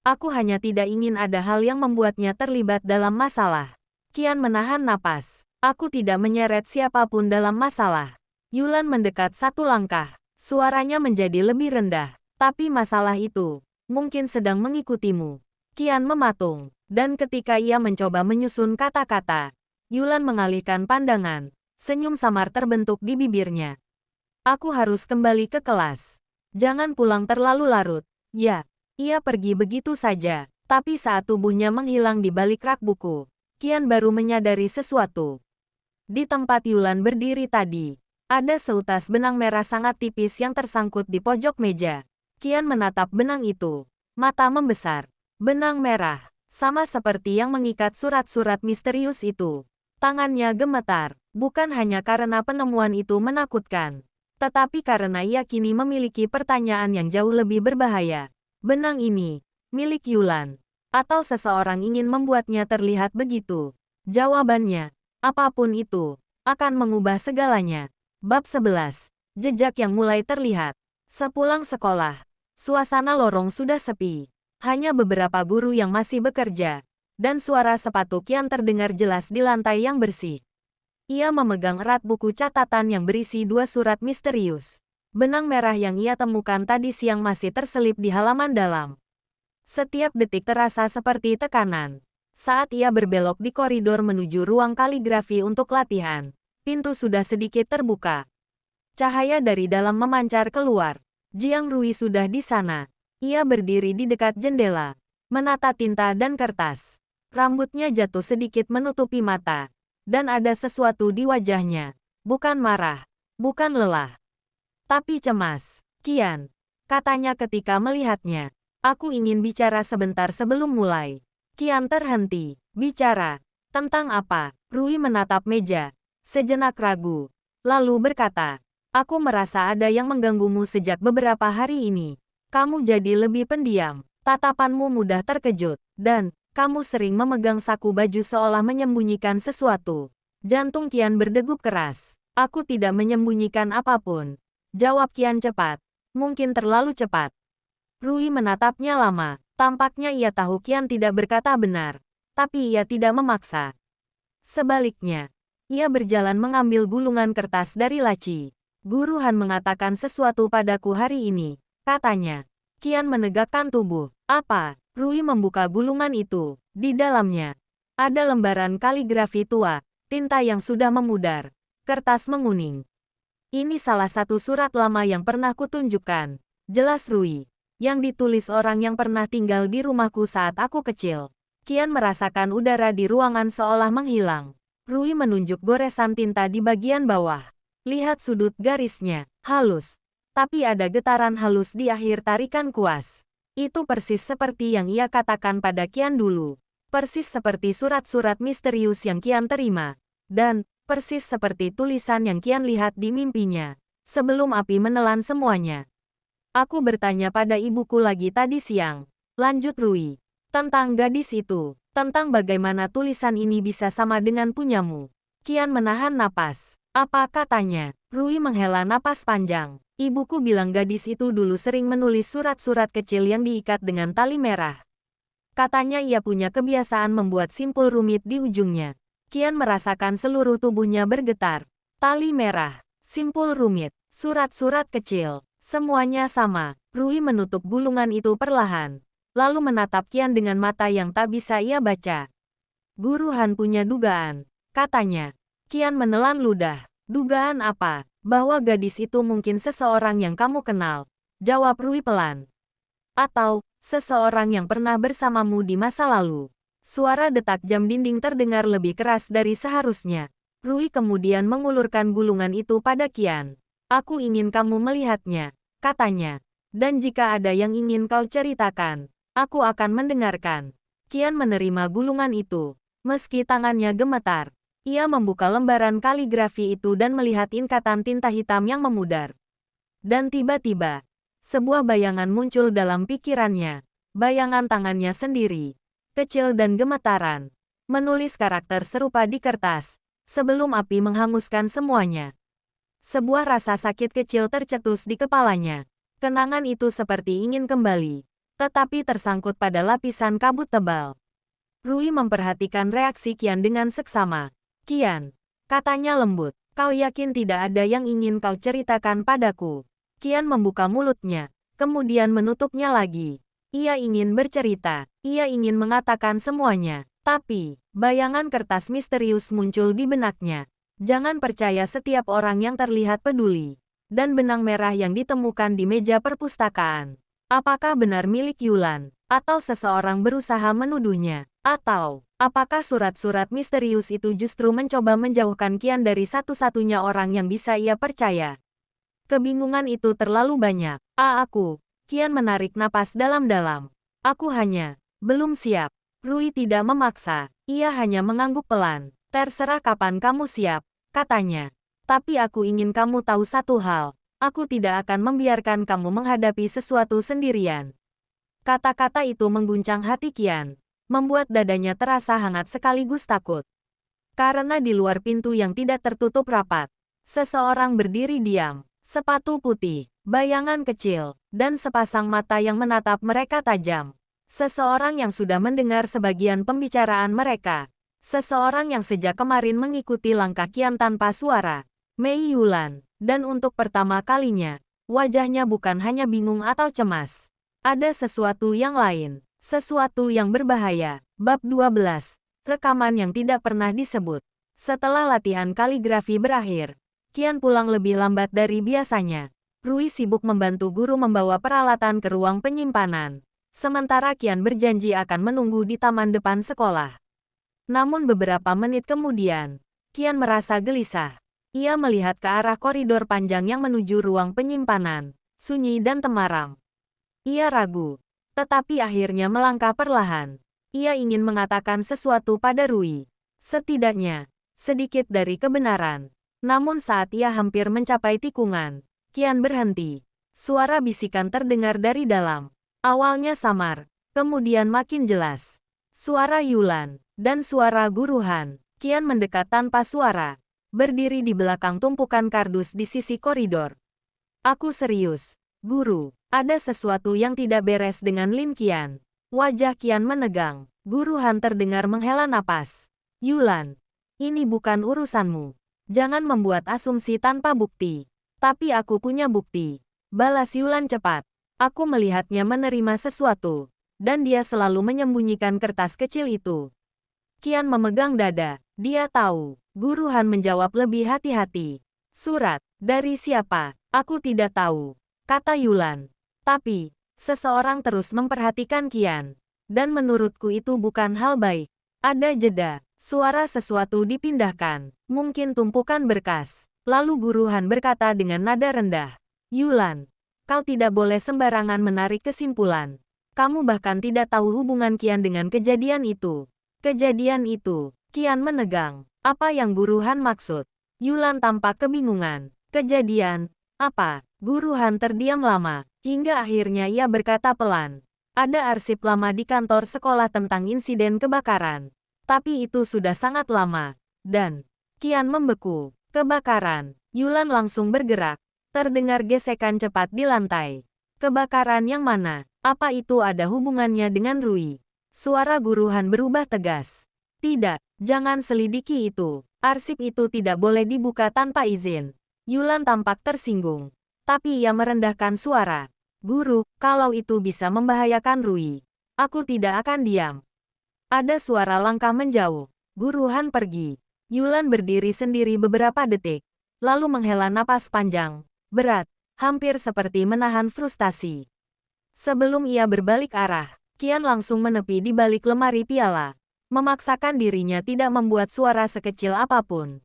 Aku hanya tidak ingin ada hal yang membuatnya terlibat dalam masalah. Qian menahan napas. Aku tidak menyeret siapapun dalam masalah. Yulan mendekat satu langkah. Suaranya menjadi lebih rendah. Tapi masalah itu mungkin sedang mengikutimu. Qian mematung. Dan ketika ia mencoba menyusun kata-kata, Yulan mengalihkan pandangan. Senyum samar terbentuk di bibirnya. Aku harus kembali ke kelas. Jangan pulang terlalu larut. Ya, ia pergi begitu saja. Tapi saat tubuhnya menghilang di balik rak buku, Qian baru menyadari sesuatu. Di tempat Yulan berdiri tadi, ada seutas benang merah sangat tipis yang tersangkut di pojok meja. Qian menatap benang itu. Mata membesar. Benang merah, sama seperti yang mengikat surat-surat misterius itu. Tangannya gemetar, bukan hanya karena penemuan itu menakutkan, tetapi karena ia kini memiliki pertanyaan yang jauh lebih berbahaya. Benang ini, milik Yulan, atau seseorang ingin membuatnya terlihat begitu? Jawabannya, apapun itu, akan mengubah segalanya. Bab 11. Jejak yang mulai terlihat. Sepulang sekolah, suasana lorong sudah sepi. Hanya beberapa guru yang masih bekerja, dan suara sepatu Qian terdengar jelas di lantai yang bersih. Ia memegang erat buku catatan yang berisi 2 surat misterius. Benang merah yang ia temukan tadi siang masih terselip di halaman dalam. Setiap detik terasa seperti tekanan. Saat ia berbelok di koridor menuju ruang kaligrafi untuk latihan, pintu sudah sedikit terbuka. Cahaya dari dalam memancar keluar. Jiang Rui sudah di sana. Ia berdiri di dekat jendela, menata tinta dan kertas. Rambutnya jatuh sedikit menutupi mata, dan ada sesuatu di wajahnya. Bukan marah, bukan lelah, tapi cemas. Qian, katanya ketika melihatnya, aku ingin bicara sebentar sebelum mulai. Qian terhenti. Bicara? Tentang apa? Rui menatap meja, sejenak ragu, lalu berkata, aku merasa ada yang mengganggumu sejak beberapa hari ini. Kamu jadi lebih pendiam, tatapanmu mudah terkejut, dan kamu sering memegang saku baju seolah menyembunyikan sesuatu. Jantung Qian berdegup keras. Aku tidak menyembunyikan apapun, jawab Qian cepat. Mungkin terlalu cepat. Rui menatapnya lama. Tampaknya ia tahu Qian tidak berkata benar, tapi ia tidak memaksa. Sebaliknya, ia berjalan mengambil gulungan kertas dari laci. Guru Han mengatakan sesuatu padaku hari ini, katanya. Qian menegakkan tubuh. Apa? Rui membuka gulungan itu. Di dalamnya, ada lembaran kaligrafi tua, tinta yang sudah memudar, kertas menguning. Ini salah satu surat lama yang pernah kutunjukkan. Jelas Rui, yang ditulis orang yang pernah tinggal di rumahku saat aku kecil. Qian merasakan udara di ruangan seolah menghilang. Rui menunjuk goresan tinta di bagian bawah. Lihat sudut garisnya, halus. Tapi ada getaran halus di akhir tarikan kuas. Itu persis seperti yang ia katakan pada Qian dulu. Persis seperti surat-surat misterius yang Qian terima. Dan, persis seperti tulisan yang Qian lihat di mimpinya. Sebelum api menelan semuanya. Aku bertanya pada ibuku lagi tadi siang. Lanjut Rui. Tentang gadis itu. Tentang bagaimana tulisan ini bisa sama dengan punyamu. Qian menahan napas. Apa katanya? Rui menghela napas panjang. Ibuku bilang gadis itu dulu sering menulis surat-surat kecil yang diikat dengan tali merah. Katanya ia punya kebiasaan membuat simpul rumit di ujungnya. Qian merasakan seluruh tubuhnya bergetar. Tali merah, simpul rumit, surat-surat kecil, semuanya sama. Rui menutup gulungan itu perlahan, lalu menatap Qian dengan mata yang tak bisa ia baca. Guru Han punya dugaan, katanya. Qian menelan ludah. Dugaan apa? Bahwa gadis itu mungkin seseorang yang kamu kenal, jawab Rui pelan. Atau, seseorang yang pernah bersamamu di masa lalu. Suara detak jam dinding terdengar lebih keras dari seharusnya. Rui kemudian mengulurkan gulungan itu pada Qian. Aku ingin kamu melihatnya, katanya. Dan jika ada yang ingin kau ceritakan, aku akan mendengarkan. Kian menerima gulungan itu. Meski tangannya gemetar, ia membuka lembaran kaligrafi itu dan melihat ingkatan tinta hitam yang memudar. Dan tiba-tiba, sebuah bayangan muncul dalam pikirannya. Bayangan tangannya sendiri, kecil dan gemetaran, menulis karakter serupa di kertas, sebelum api menghanguskan semuanya. Sebuah rasa sakit kecil tercetus di kepalanya. Kenangan itu seperti ingin kembali, tetapi tersangkut pada lapisan kabut tebal. Rui memperhatikan reaksi Qian dengan seksama. "Qian," katanya lembut, "kau yakin tidak ada yang ingin kau ceritakan padaku?" Qian membuka mulutnya, kemudian menutupnya lagi. Ia ingin bercerita, ia ingin mengatakan semuanya. Tapi, bayangan kertas misterius muncul di benaknya. Jangan percaya setiap orang yang terlihat peduli. Dan benang merah yang ditemukan di meja perpustakaan. Apakah benar milik Yulan? Atau seseorang berusaha menuduhnya? Atau, apakah surat-surat misterius itu justru mencoba menjauhkan Qian dari satu-satunya orang yang bisa ia percaya? Kebingungan itu terlalu banyak. Aku. Qian menarik napas dalam-dalam. Aku hanya belum siap. Rui tidak memaksa. Ia hanya mengangguk pelan. "Terserah kapan kamu siap," katanya. "Tapi aku ingin kamu tahu satu hal. Aku tidak akan membiarkan kamu menghadapi sesuatu sendirian." Kata-kata itu mengguncang hati Qian, membuat dadanya terasa hangat sekaligus takut. Karena di luar pintu yang tidak tertutup rapat, seseorang berdiri diam. Sepatu putih, bayangan kecil, dan sepasang mata yang menatap mereka tajam. Seseorang yang sudah mendengar sebagian pembicaraan mereka. Seseorang yang sejak kemarin mengikuti langkah Qian tanpa suara. Mei Yulan. Dan untuk pertama kalinya, wajahnya bukan hanya bingung atau cemas. Ada sesuatu yang lain. Sesuatu yang berbahaya. Bab 12. Rekaman yang tidak pernah disebut. Setelah latihan kaligrafi berakhir, Qian pulang lebih lambat dari biasanya. Rui sibuk membantu guru membawa peralatan ke ruang penyimpanan. Sementara Qian berjanji akan menunggu di taman depan sekolah. Namun beberapa menit kemudian, Qian merasa gelisah. Ia melihat ke arah koridor panjang yang menuju ruang penyimpanan, sunyi dan temaram. Ia ragu, tetapi akhirnya melangkah perlahan. Ia ingin mengatakan sesuatu pada Rui. Setidaknya, sedikit dari kebenaran. Namun saat ia hampir mencapai tikungan, Qian berhenti. Suara bisikan terdengar dari dalam. Awalnya samar, kemudian makin jelas. Suara Yulan, dan suara guruhan. Qian mendekat tanpa suara, berdiri di belakang tumpukan kardus di sisi koridor. "Aku serius, guru. Ada sesuatu yang tidak beres dengan Lin Qian." Wajah Qian menegang. Guruhan terdengar menghela napas. "Yulan, ini bukan urusanmu. Jangan membuat asumsi tanpa bukti." "Tapi aku punya bukti," balas Yulan cepat. "Aku melihatnya menerima sesuatu, dan dia selalu menyembunyikan kertas kecil itu." Qian memegang dada. Dia tahu. Guruhan menjawab lebih hati-hati. "Surat, dari siapa? Aku tidak tahu," kata Yulan. Tapi, seseorang terus memperhatikan Qian. Dan menurutku itu bukan hal baik. Ada jeda. Suara sesuatu dipindahkan, mungkin tumpukan berkas. Lalu guruhan berkata dengan nada rendah, "Yulan, kau tidak boleh sembarangan menarik kesimpulan. Kamu bahkan tidak tahu hubungan Qian dengan kejadian itu." "Kejadian itu?" Qian menegang. Apa yang guruhan maksud? Yulan tampak kebingungan. "Kejadian? Apa?" Guruhan terdiam lama, hingga akhirnya ia berkata pelan. "Ada arsip lama di kantor sekolah tentang insiden kebakaran. Tapi itu sudah sangat lama." Dan Qian membeku. "Kebakaran?" Yulan langsung bergerak. Terdengar gesekan cepat di lantai. "Kebakaran yang mana? Apa itu ada hubungannya dengan Rui?" Suara guruhan berubah tegas. "Tidak, jangan selidiki itu. Arsip itu tidak boleh dibuka tanpa izin." Yulan tampak tersinggung. Tapi ia merendahkan suara. "Guru, kalau itu bisa membahayakan Rui, aku tidak akan diam." Ada suara langkah menjauh. Guruhan pergi. Yulan berdiri sendiri beberapa detik, lalu menghela napas panjang, berat, hampir seperti menahan frustasi. Sebelum ia berbalik arah, Qian langsung menepi di balik lemari piala, memaksakan dirinya tidak membuat suara sekecil apapun.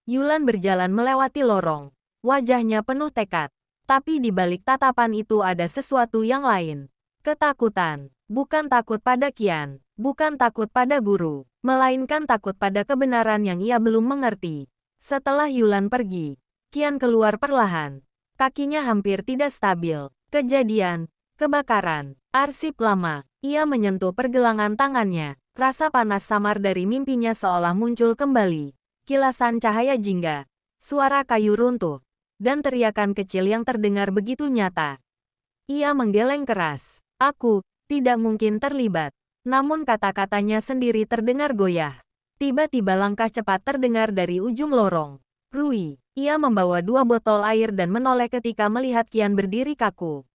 Yulan berjalan melewati lorong, wajahnya penuh tekad. Tapi di balik tatapan itu ada sesuatu yang lain. Ketakutan, bukan takut pada Qian, Bukan takut pada guru, melainkan takut pada kebenaran yang ia belum mengerti. Setelah Yulan pergi, Qian keluar perlahan. Kakinya hampir tidak stabil. Kejadian, kebakaran, arsip lama. Ia menyentuh pergelangan tangannya. Rasa panas samar dari mimpinya seolah muncul kembali. Kilasan cahaya jingga, suara kayu runtuh, dan teriakan kecil yang terdengar begitu nyata. Ia menggeleng keras. Aku tidak mungkin terlibat. Namun kata-katanya sendiri terdengar goyah. Tiba-tiba langkah cepat terdengar dari ujung lorong. Rui, ia membawa 2 botol air dan menoleh ketika melihat Qian berdiri kaku.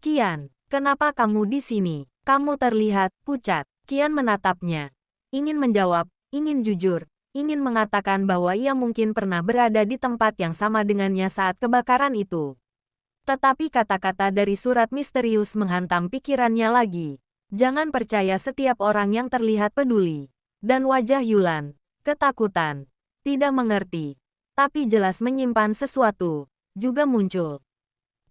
Qian, kenapa kamu di sini? Kamu terlihat pucat. Qian menatapnya. Ingin menjawab, ingin jujur, ingin mengatakan bahwa ia mungkin pernah berada di tempat yang sama dengannya saat kebakaran itu. Tetapi kata-kata dari surat misterius menghantam pikirannya lagi. Jangan percaya setiap orang yang terlihat peduli. Dan wajah Yulan, ketakutan, tidak mengerti, tapi jelas menyimpan sesuatu, juga muncul.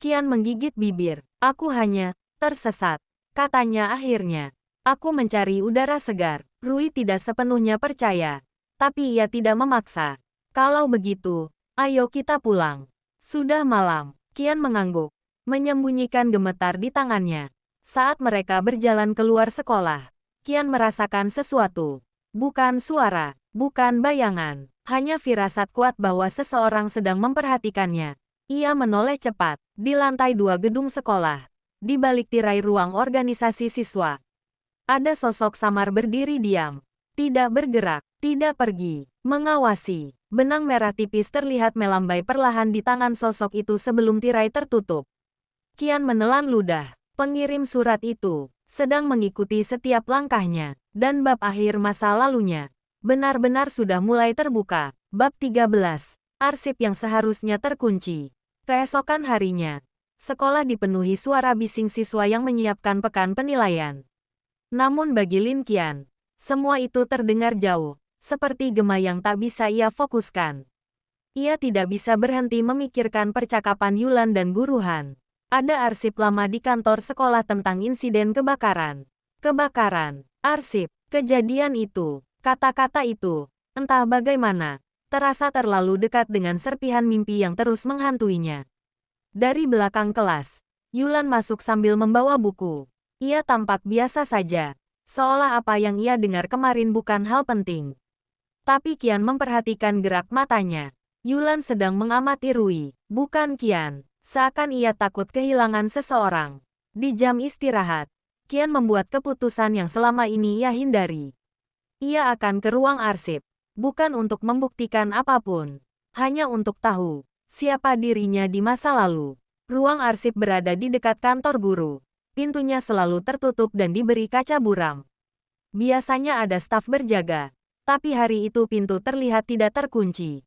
Qian menggigit bibir. Aku hanya tersesat, katanya akhirnya. Aku mencari udara segar. Rui tidak sepenuhnya percaya, tapi ia tidak memaksa. Kalau begitu, ayo kita pulang. Sudah malam. Qian mengangguk, menyembunyikan gemetar di tangannya. Saat mereka berjalan keluar sekolah, Qian merasakan sesuatu. Bukan suara, bukan bayangan, hanya firasat kuat bahwa seseorang sedang memperhatikannya. Ia menoleh cepat, di lantai 2 gedung sekolah. Di balik tirai ruang organisasi siswa. Ada sosok samar berdiri diam. Tidak bergerak, tidak pergi, mengawasi. Benang merah tipis terlihat melambai perlahan di tangan sosok itu sebelum tirai tertutup. Qian menelan ludah. Pengirim surat itu sedang mengikuti setiap langkahnya, dan bab akhir masa lalunya benar-benar sudah mulai terbuka. Bab 13. Arsip yang seharusnya terkunci. Keesokan harinya, sekolah dipenuhi suara bising siswa yang menyiapkan pekan penilaian. Namun bagi Lin Qian, semua itu terdengar jauh. Seperti gema yang tak bisa ia fokuskan. Ia tidak bisa berhenti memikirkan percakapan Yulan dan Guru Han. Ada arsip lama di kantor sekolah tentang insiden kebakaran. Kebakaran, arsip, kejadian itu, kata-kata itu, entah bagaimana, terasa terlalu dekat dengan serpihan mimpi yang terus menghantuinya. Dari belakang kelas, Yulan masuk sambil membawa buku. Ia tampak biasa saja, seolah apa yang ia dengar kemarin bukan hal penting. Tapi Qian memperhatikan gerak matanya. Yulan sedang mengamati Rui, bukan Qian. Seakan ia takut kehilangan seseorang. Di jam istirahat, Qian membuat keputusan yang selama ini ia hindari. Ia akan ke ruang arsip, bukan untuk membuktikan apapun. Hanya untuk tahu siapa dirinya di masa lalu. Ruang arsip berada di dekat kantor guru. Pintunya selalu tertutup dan diberi kaca buram. Biasanya ada staf berjaga. Tapi hari itu pintu terlihat tidak terkunci.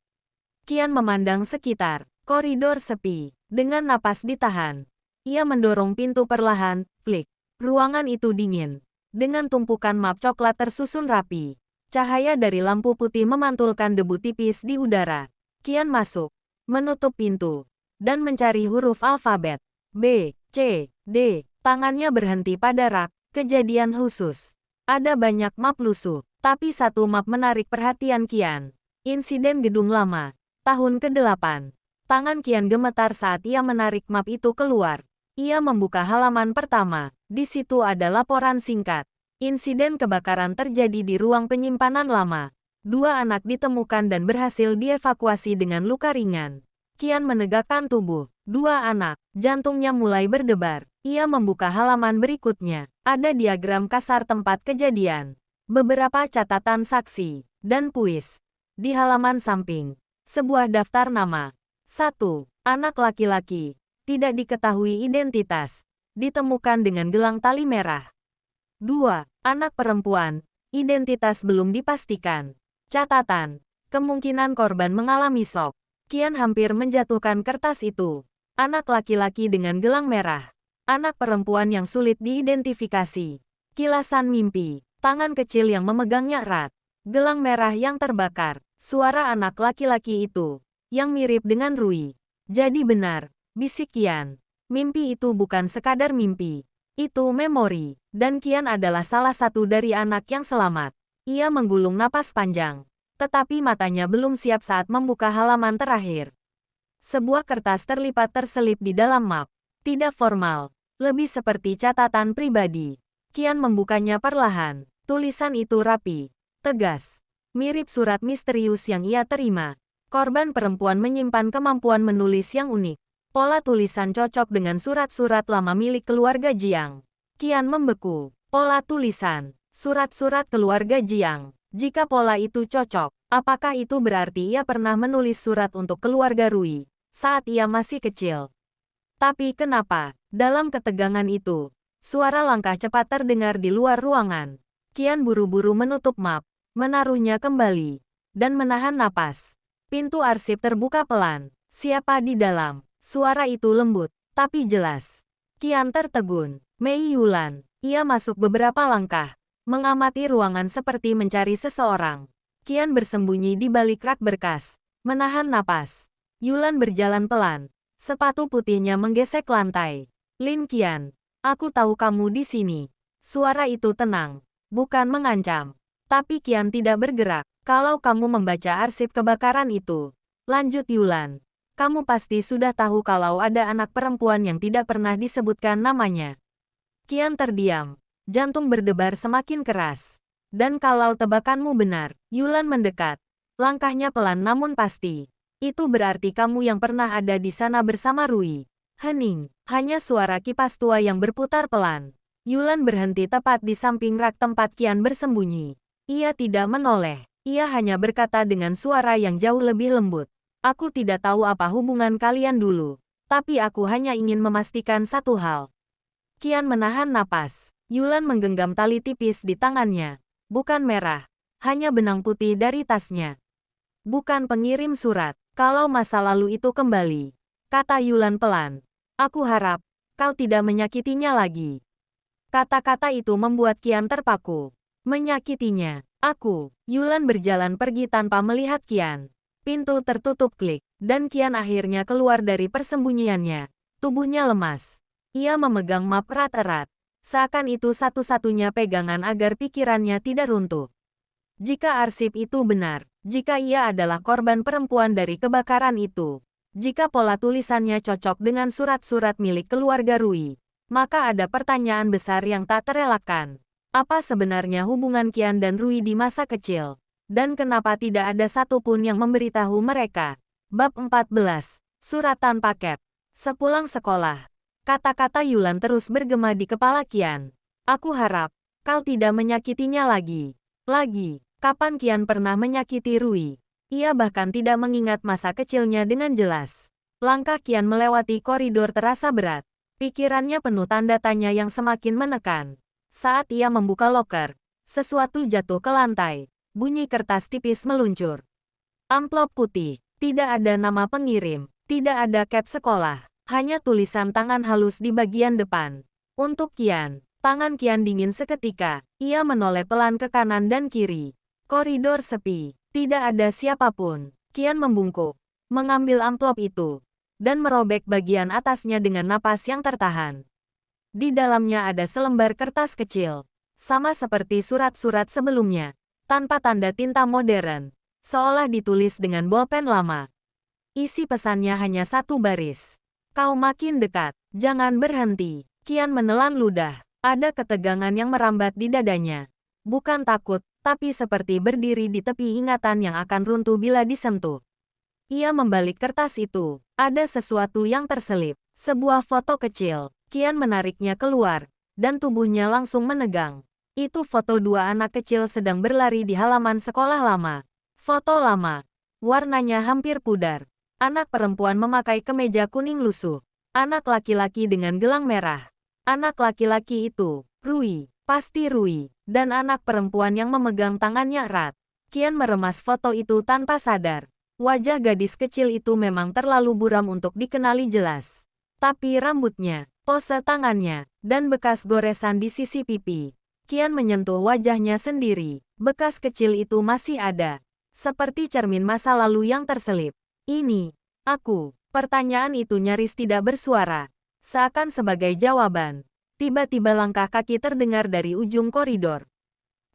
Qian memandang sekitar, koridor sepi, dengan napas ditahan. Ia mendorong pintu perlahan, klik. Ruangan itu dingin, dengan tumpukan map coklat tersusun rapi. Cahaya dari lampu putih memantulkan debu tipis di udara. Qian masuk, menutup pintu, dan mencari huruf alfabet. B, C, D. Tangannya berhenti pada rak, kejadian khusus. Ada banyak map lusuh. Tapi satu map menarik perhatian Qian. Insiden gedung lama. Tahun ke-8. Tangan Qian gemetar saat ia menarik map itu keluar. Ia membuka halaman pertama. Di situ ada laporan singkat. Insiden kebakaran terjadi di ruang penyimpanan lama. 2 anak ditemukan dan berhasil dievakuasi dengan luka ringan. Qian menegakkan tubuh. 2 anak. Jantungnya mulai berdebar. Ia membuka halaman berikutnya. Ada diagram kasar tempat kejadian. Beberapa catatan saksi, dan puis. Di halaman samping, sebuah daftar nama. 1. Anak laki-laki, tidak diketahui identitas, ditemukan dengan gelang tali merah. 2. Anak perempuan, identitas belum dipastikan. Catatan, kemungkinan korban mengalami shock. Qian hampir menjatuhkan kertas itu. Anak laki-laki dengan gelang merah. Anak perempuan yang sulit diidentifikasi. Kilasan mimpi. Tangan kecil yang memegangnya erat. Gelang merah yang terbakar. Suara anak laki-laki itu, yang mirip dengan Rui. Jadi benar, bisik Qian. Mimpi itu bukan sekadar mimpi. Itu memori, dan Qian adalah salah satu dari anak yang selamat. Ia menggulung napas panjang, tetapi matanya belum siap saat membuka halaman terakhir. Sebuah kertas terlipat terselip di dalam map. Tidak formal, lebih seperti catatan pribadi. Qian membukanya perlahan. Tulisan itu rapi, tegas, mirip surat misterius yang ia terima. Korban perempuan menyimpan kemampuan menulis yang unik. Pola tulisan cocok dengan surat-surat lama milik keluarga Jiang. Qian membeku. Pola tulisan, surat-surat keluarga Jiang. Jika pola itu cocok, apakah itu berarti ia pernah menulis surat untuk keluarga Rui saat ia masih kecil? Tapi kenapa, dalam ketegangan itu, suara langkah cepat terdengar di luar ruangan. Qian buru-buru menutup map, menaruhnya kembali, dan menahan napas. Pintu arsip terbuka pelan. Siapa di dalam? Suara itu lembut, tapi jelas. Qian tertegun. Mei Yulan. Ia masuk beberapa langkah, mengamati ruangan seperti mencari seseorang. Qian bersembunyi di balik rak berkas, menahan napas. Yulan berjalan pelan. Sepatu putihnya menggesek lantai. Lin Qian, aku tahu kamu di sini. Suara itu tenang, bukan mengancam. Tapi Qian tidak bergerak. Kalau kamu membaca arsip kebakaran itu, lanjut Yulan, kamu pasti sudah tahu kalau ada anak perempuan yang tidak pernah disebutkan namanya. Qian terdiam, jantung berdebar semakin keras. Dan kalau tebakanmu benar, Yulan mendekat. Langkahnya pelan namun pasti. Itu berarti kamu yang pernah ada di sana bersama Rui. Hening, hanya suara kipas tua yang berputar pelan. Yulan berhenti tepat di samping rak tempat Qian bersembunyi. Ia tidak menoleh. Ia hanya berkata dengan suara yang jauh lebih lembut. Aku tidak tahu apa hubungan kalian dulu. Tapi aku hanya ingin memastikan satu hal. Qian menahan napas. Yulan menggenggam tali tipis di tangannya. Bukan merah. Hanya benang putih dari tasnya. Bukan pengirim surat. Kalau masa lalu itu kembali, kata Yulan pelan. Aku harap kau tidak menyakitinya lagi. Kata-kata itu membuat Qian terpaku. Menyakitinya. Aku. Yulan berjalan pergi tanpa melihat Qian. Pintu tertutup klik, dan Qian akhirnya keluar dari persembunyiannya. Tubuhnya lemas. Ia memegang map erat-erat. Seakan itu satu-satunya pegangan agar pikirannya tidak runtuh. Jika arsip itu benar, jika ia adalah korban perempuan dari kebakaran itu, jika pola tulisannya cocok dengan surat-surat milik keluarga Rui, maka ada pertanyaan besar yang tak terelakkan. Apa sebenarnya hubungan Qian dan Rui di masa kecil? Dan kenapa tidak ada satupun yang memberitahu mereka? Bab 14. Surat tanpa cap. Sepulang sekolah, kata-kata Yulan terus bergema di kepala Qian. Aku harap kau tidak menyakitinya lagi. Kapan Qian pernah menyakiti Rui? Ia bahkan tidak mengingat masa kecilnya dengan jelas. Langkah Qian melewati koridor terasa berat. Pikirannya penuh tanda tanya yang semakin menekan. Saat ia membuka loker, sesuatu jatuh ke lantai. Bunyi kertas tipis meluncur. Amplop putih. Tidak ada nama pengirim. Tidak ada cap sekolah. Hanya tulisan tangan halus di bagian depan. Untuk Qian. Tangan Qian dingin seketika. Ia menoleh pelan ke kanan dan kiri. Koridor sepi. Tidak ada siapapun. Qian membungkuk. Mengambil amplop itu. Dan merobek bagian atasnya dengan napas yang tertahan. Di dalamnya ada selembar kertas kecil. Sama seperti surat-surat sebelumnya. Tanpa tanda tinta modern. Seolah ditulis dengan bolpen lama. Isi pesannya hanya satu baris. Kau makin dekat. Jangan berhenti. Qian menelan ludah. Ada ketegangan yang merambat di dadanya. Bukan takut, tapi seperti berdiri di tepi ingatan yang akan runtuh bila disentuh. Ia membalik kertas itu. Ada sesuatu yang terselip. Sebuah foto kecil. Qian menariknya keluar, dan tubuhnya langsung menegang. Itu foto dua anak kecil sedang berlari di halaman sekolah lama. Foto lama. Warnanya hampir pudar. Anak perempuan memakai kemeja kuning lusuh. Anak laki-laki dengan gelang merah. Anak laki-laki itu, Rui. Pasti Rui. Dan anak perempuan yang memegang tangannya erat. Qian meremas foto itu tanpa sadar. Wajah gadis kecil itu memang terlalu buram untuk dikenali jelas. Tapi rambutnya, pose tangannya, dan bekas goresan di sisi pipi. Qian menyentuh wajahnya sendiri. Bekas kecil itu masih ada. Seperti cermin masa lalu yang terselip. Ini, aku. Pertanyaan itu nyaris tidak bersuara. Seakan sebagai jawaban. Tiba-tiba langkah kaki terdengar dari ujung koridor.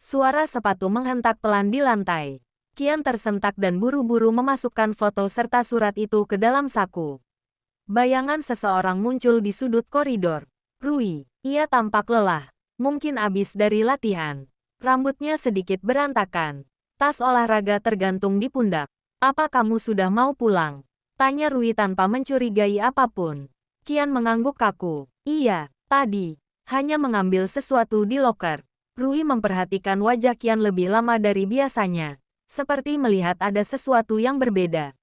Suara sepatu menghentak pelan di lantai. Qian tersentak dan buru-buru memasukkan foto serta surat itu ke dalam saku. Bayangan seseorang muncul di sudut koridor. Rui, ia tampak lelah. Mungkin habis dari latihan. Rambutnya sedikit berantakan. Tas olahraga tergantung di pundak. Apa kamu sudah mau pulang? Tanya Rui tanpa mencurigai apapun. Qian mengangguk kaku. Iya, tadi. Hanya mengambil sesuatu di loker. Rui memperhatikan wajah Qian lebih lama dari biasanya. Seperti melihat ada sesuatu yang berbeda.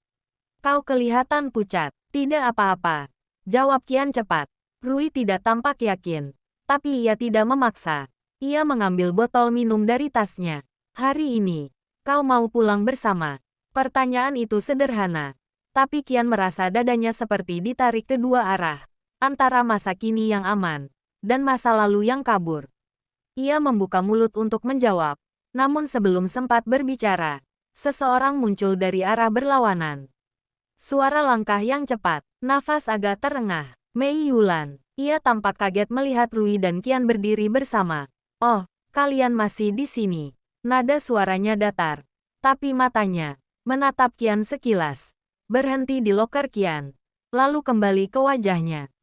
Kau kelihatan pucat. Tidak apa-apa. Jawab Qian cepat. Rui tidak tampak yakin. Tapi ia tidak memaksa. Ia mengambil botol minum dari tasnya. Hari ini, kau mau pulang bersama? Pertanyaan itu sederhana. Tapi Qian merasa dadanya seperti ditarik kedua arah. Antara masa kini yang aman, dan masa lalu yang kabur. Ia membuka mulut untuk menjawab. Namun sebelum sempat berbicara, seseorang muncul dari arah berlawanan. Suara langkah yang cepat, nafas agak terengah. Mei Yulan. Ia tampak kaget melihat Rui dan Qian berdiri bersama. Oh, kalian masih di sini. Nada suaranya datar. Tapi matanya menatap Qian sekilas. Berhenti di loker Qian. Lalu kembali ke wajahnya.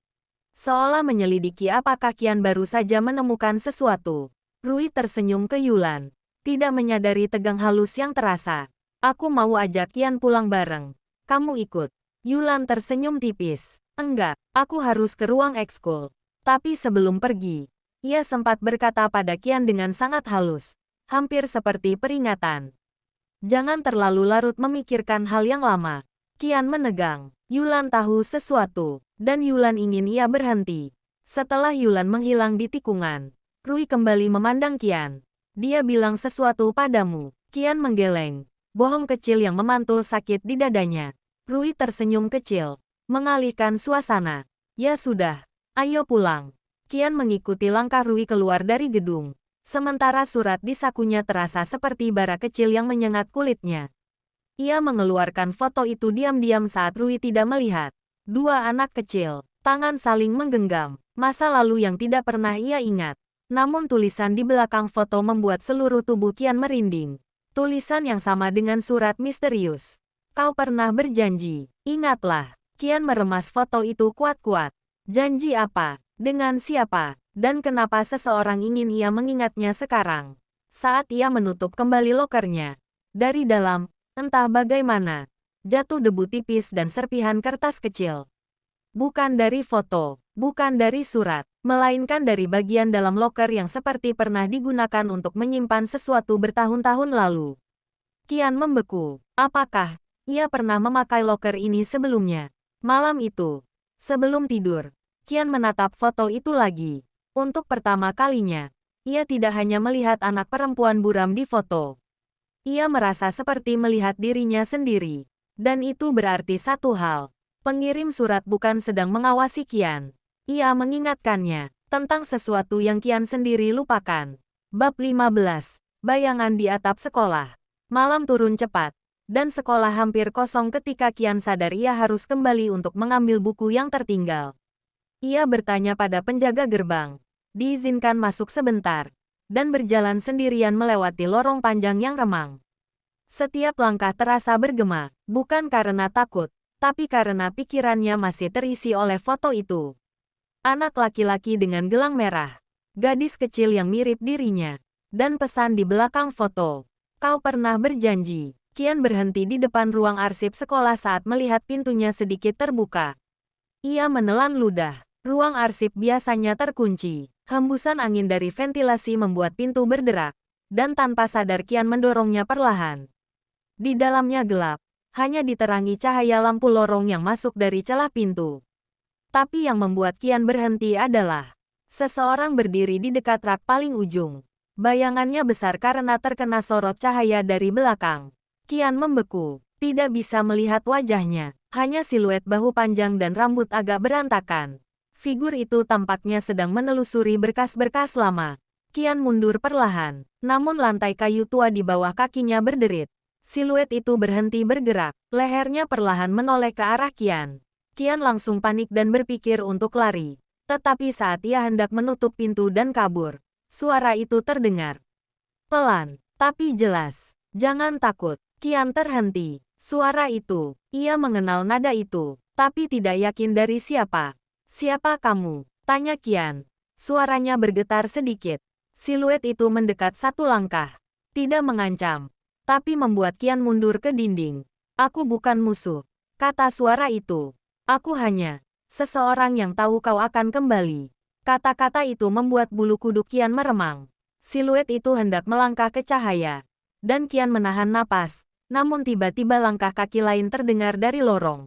Seolah menyelidiki apakah Qian baru saja menemukan sesuatu. Rui tersenyum ke Yulan. Tidak menyadari tegang halus yang terasa. Aku mau ajak Qian pulang bareng. Kamu ikut. Yulan tersenyum tipis. Enggak, aku harus ke ruang ekskul. Tapi sebelum pergi, ia sempat berkata pada Qian dengan sangat halus. Hampir seperti peringatan. Jangan terlalu larut memikirkan hal yang lama. Qian menegang. Yulan tahu sesuatu, dan Yulan ingin ia berhenti. Setelah Yulan menghilang di tikungan, Rui kembali memandang Qian. Dia bilang sesuatu padamu. Qian menggeleng. Bohong kecil yang memantul sakit di dadanya. Rui tersenyum kecil, mengalihkan suasana. Ya sudah, ayo pulang. Qian mengikuti langkah Rui keluar dari gedung. Sementara surat di sakunya terasa seperti bara kecil yang menyengat kulitnya. Ia mengeluarkan foto itu diam-diam saat Rui tidak melihat. Dua anak kecil, tangan saling menggenggam. Masa lalu yang tidak pernah ia ingat. Namun tulisan di belakang foto membuat seluruh tubuh Qian merinding. Tulisan yang sama dengan surat misterius. Kau pernah berjanji. Ingatlah. Qian meremas foto itu kuat-kuat. Janji apa? Dengan siapa? Dan kenapa seseorang ingin ia mengingatnya sekarang? Saat ia menutup kembali lokernya. Dari dalam, entah bagaimana, jatuh debu tipis dan serpihan kertas kecil. Bukan dari foto, bukan dari surat, melainkan dari bagian dalam loker yang seperti pernah digunakan untuk menyimpan sesuatu bertahun-tahun lalu. Qian membeku. Apakah ia pernah memakai loker ini sebelumnya? Malam itu, sebelum tidur, Qian menatap foto itu lagi. Untuk pertama kalinya, ia tidak hanya melihat anak perempuan buram di foto. Ia merasa seperti melihat dirinya sendiri. Dan itu berarti satu hal. Pengirim surat bukan sedang mengawasi Qian. Ia mengingatkannya tentang sesuatu yang Qian sendiri lupakan. Bab 15. Bayangan di atap sekolah. Malam turun cepat, dan sekolah hampir kosong ketika Qian sadar ia harus kembali untuk mengambil buku yang tertinggal. Ia bertanya pada penjaga gerbang. Diizinkan masuk sebentar, dan berjalan sendirian melewati lorong panjang yang remang. Setiap langkah terasa bergema, bukan karena takut, tapi karena pikirannya masih terisi oleh foto itu. Anak laki-laki dengan gelang merah, gadis kecil yang mirip dirinya, dan pesan di belakang foto. Kau pernah berjanji. Qian berhenti di depan ruang arsip sekolah saat melihat pintunya sedikit terbuka. Ia menelan ludah. Ruang arsip biasanya terkunci. Hembusan angin dari ventilasi membuat pintu berderak, dan tanpa sadar Qian mendorongnya perlahan. Di dalamnya gelap, hanya diterangi cahaya lampu lorong yang masuk dari celah pintu. Tapi yang membuat Qian berhenti adalah seseorang berdiri di dekat rak paling ujung. Bayangannya besar karena terkena sorot cahaya dari belakang. Qian membeku, tidak bisa melihat wajahnya, hanya siluet bahu panjang dan rambut agak berantakan. Figur itu tampaknya sedang menelusuri berkas-berkas lama. Qian mundur perlahan, namun lantai kayu tua di bawah kakinya berderit. Siluet itu berhenti bergerak, lehernya perlahan menoleh ke arah Qian. Qian langsung panik dan berpikir untuk lari. Tetapi saat ia hendak menutup pintu dan kabur, suara itu terdengar. Pelan, tapi jelas. Jangan takut. Qian terhenti. Suara itu. Ia mengenal nada itu, tapi tidak yakin dari siapa. Siapa kamu? Tanya Qian. Suaranya bergetar sedikit. Siluet itu mendekat satu langkah. Tidak mengancam, tapi membuat Qian mundur ke dinding. Aku bukan musuh, kata suara itu. Aku hanya seseorang yang tahu kau akan kembali. Kata-kata itu membuat bulu kuduk Qian meremang. Siluet itu hendak melangkah ke cahaya. Dan Qian menahan napas, namun tiba-tiba langkah kaki lain terdengar dari lorong.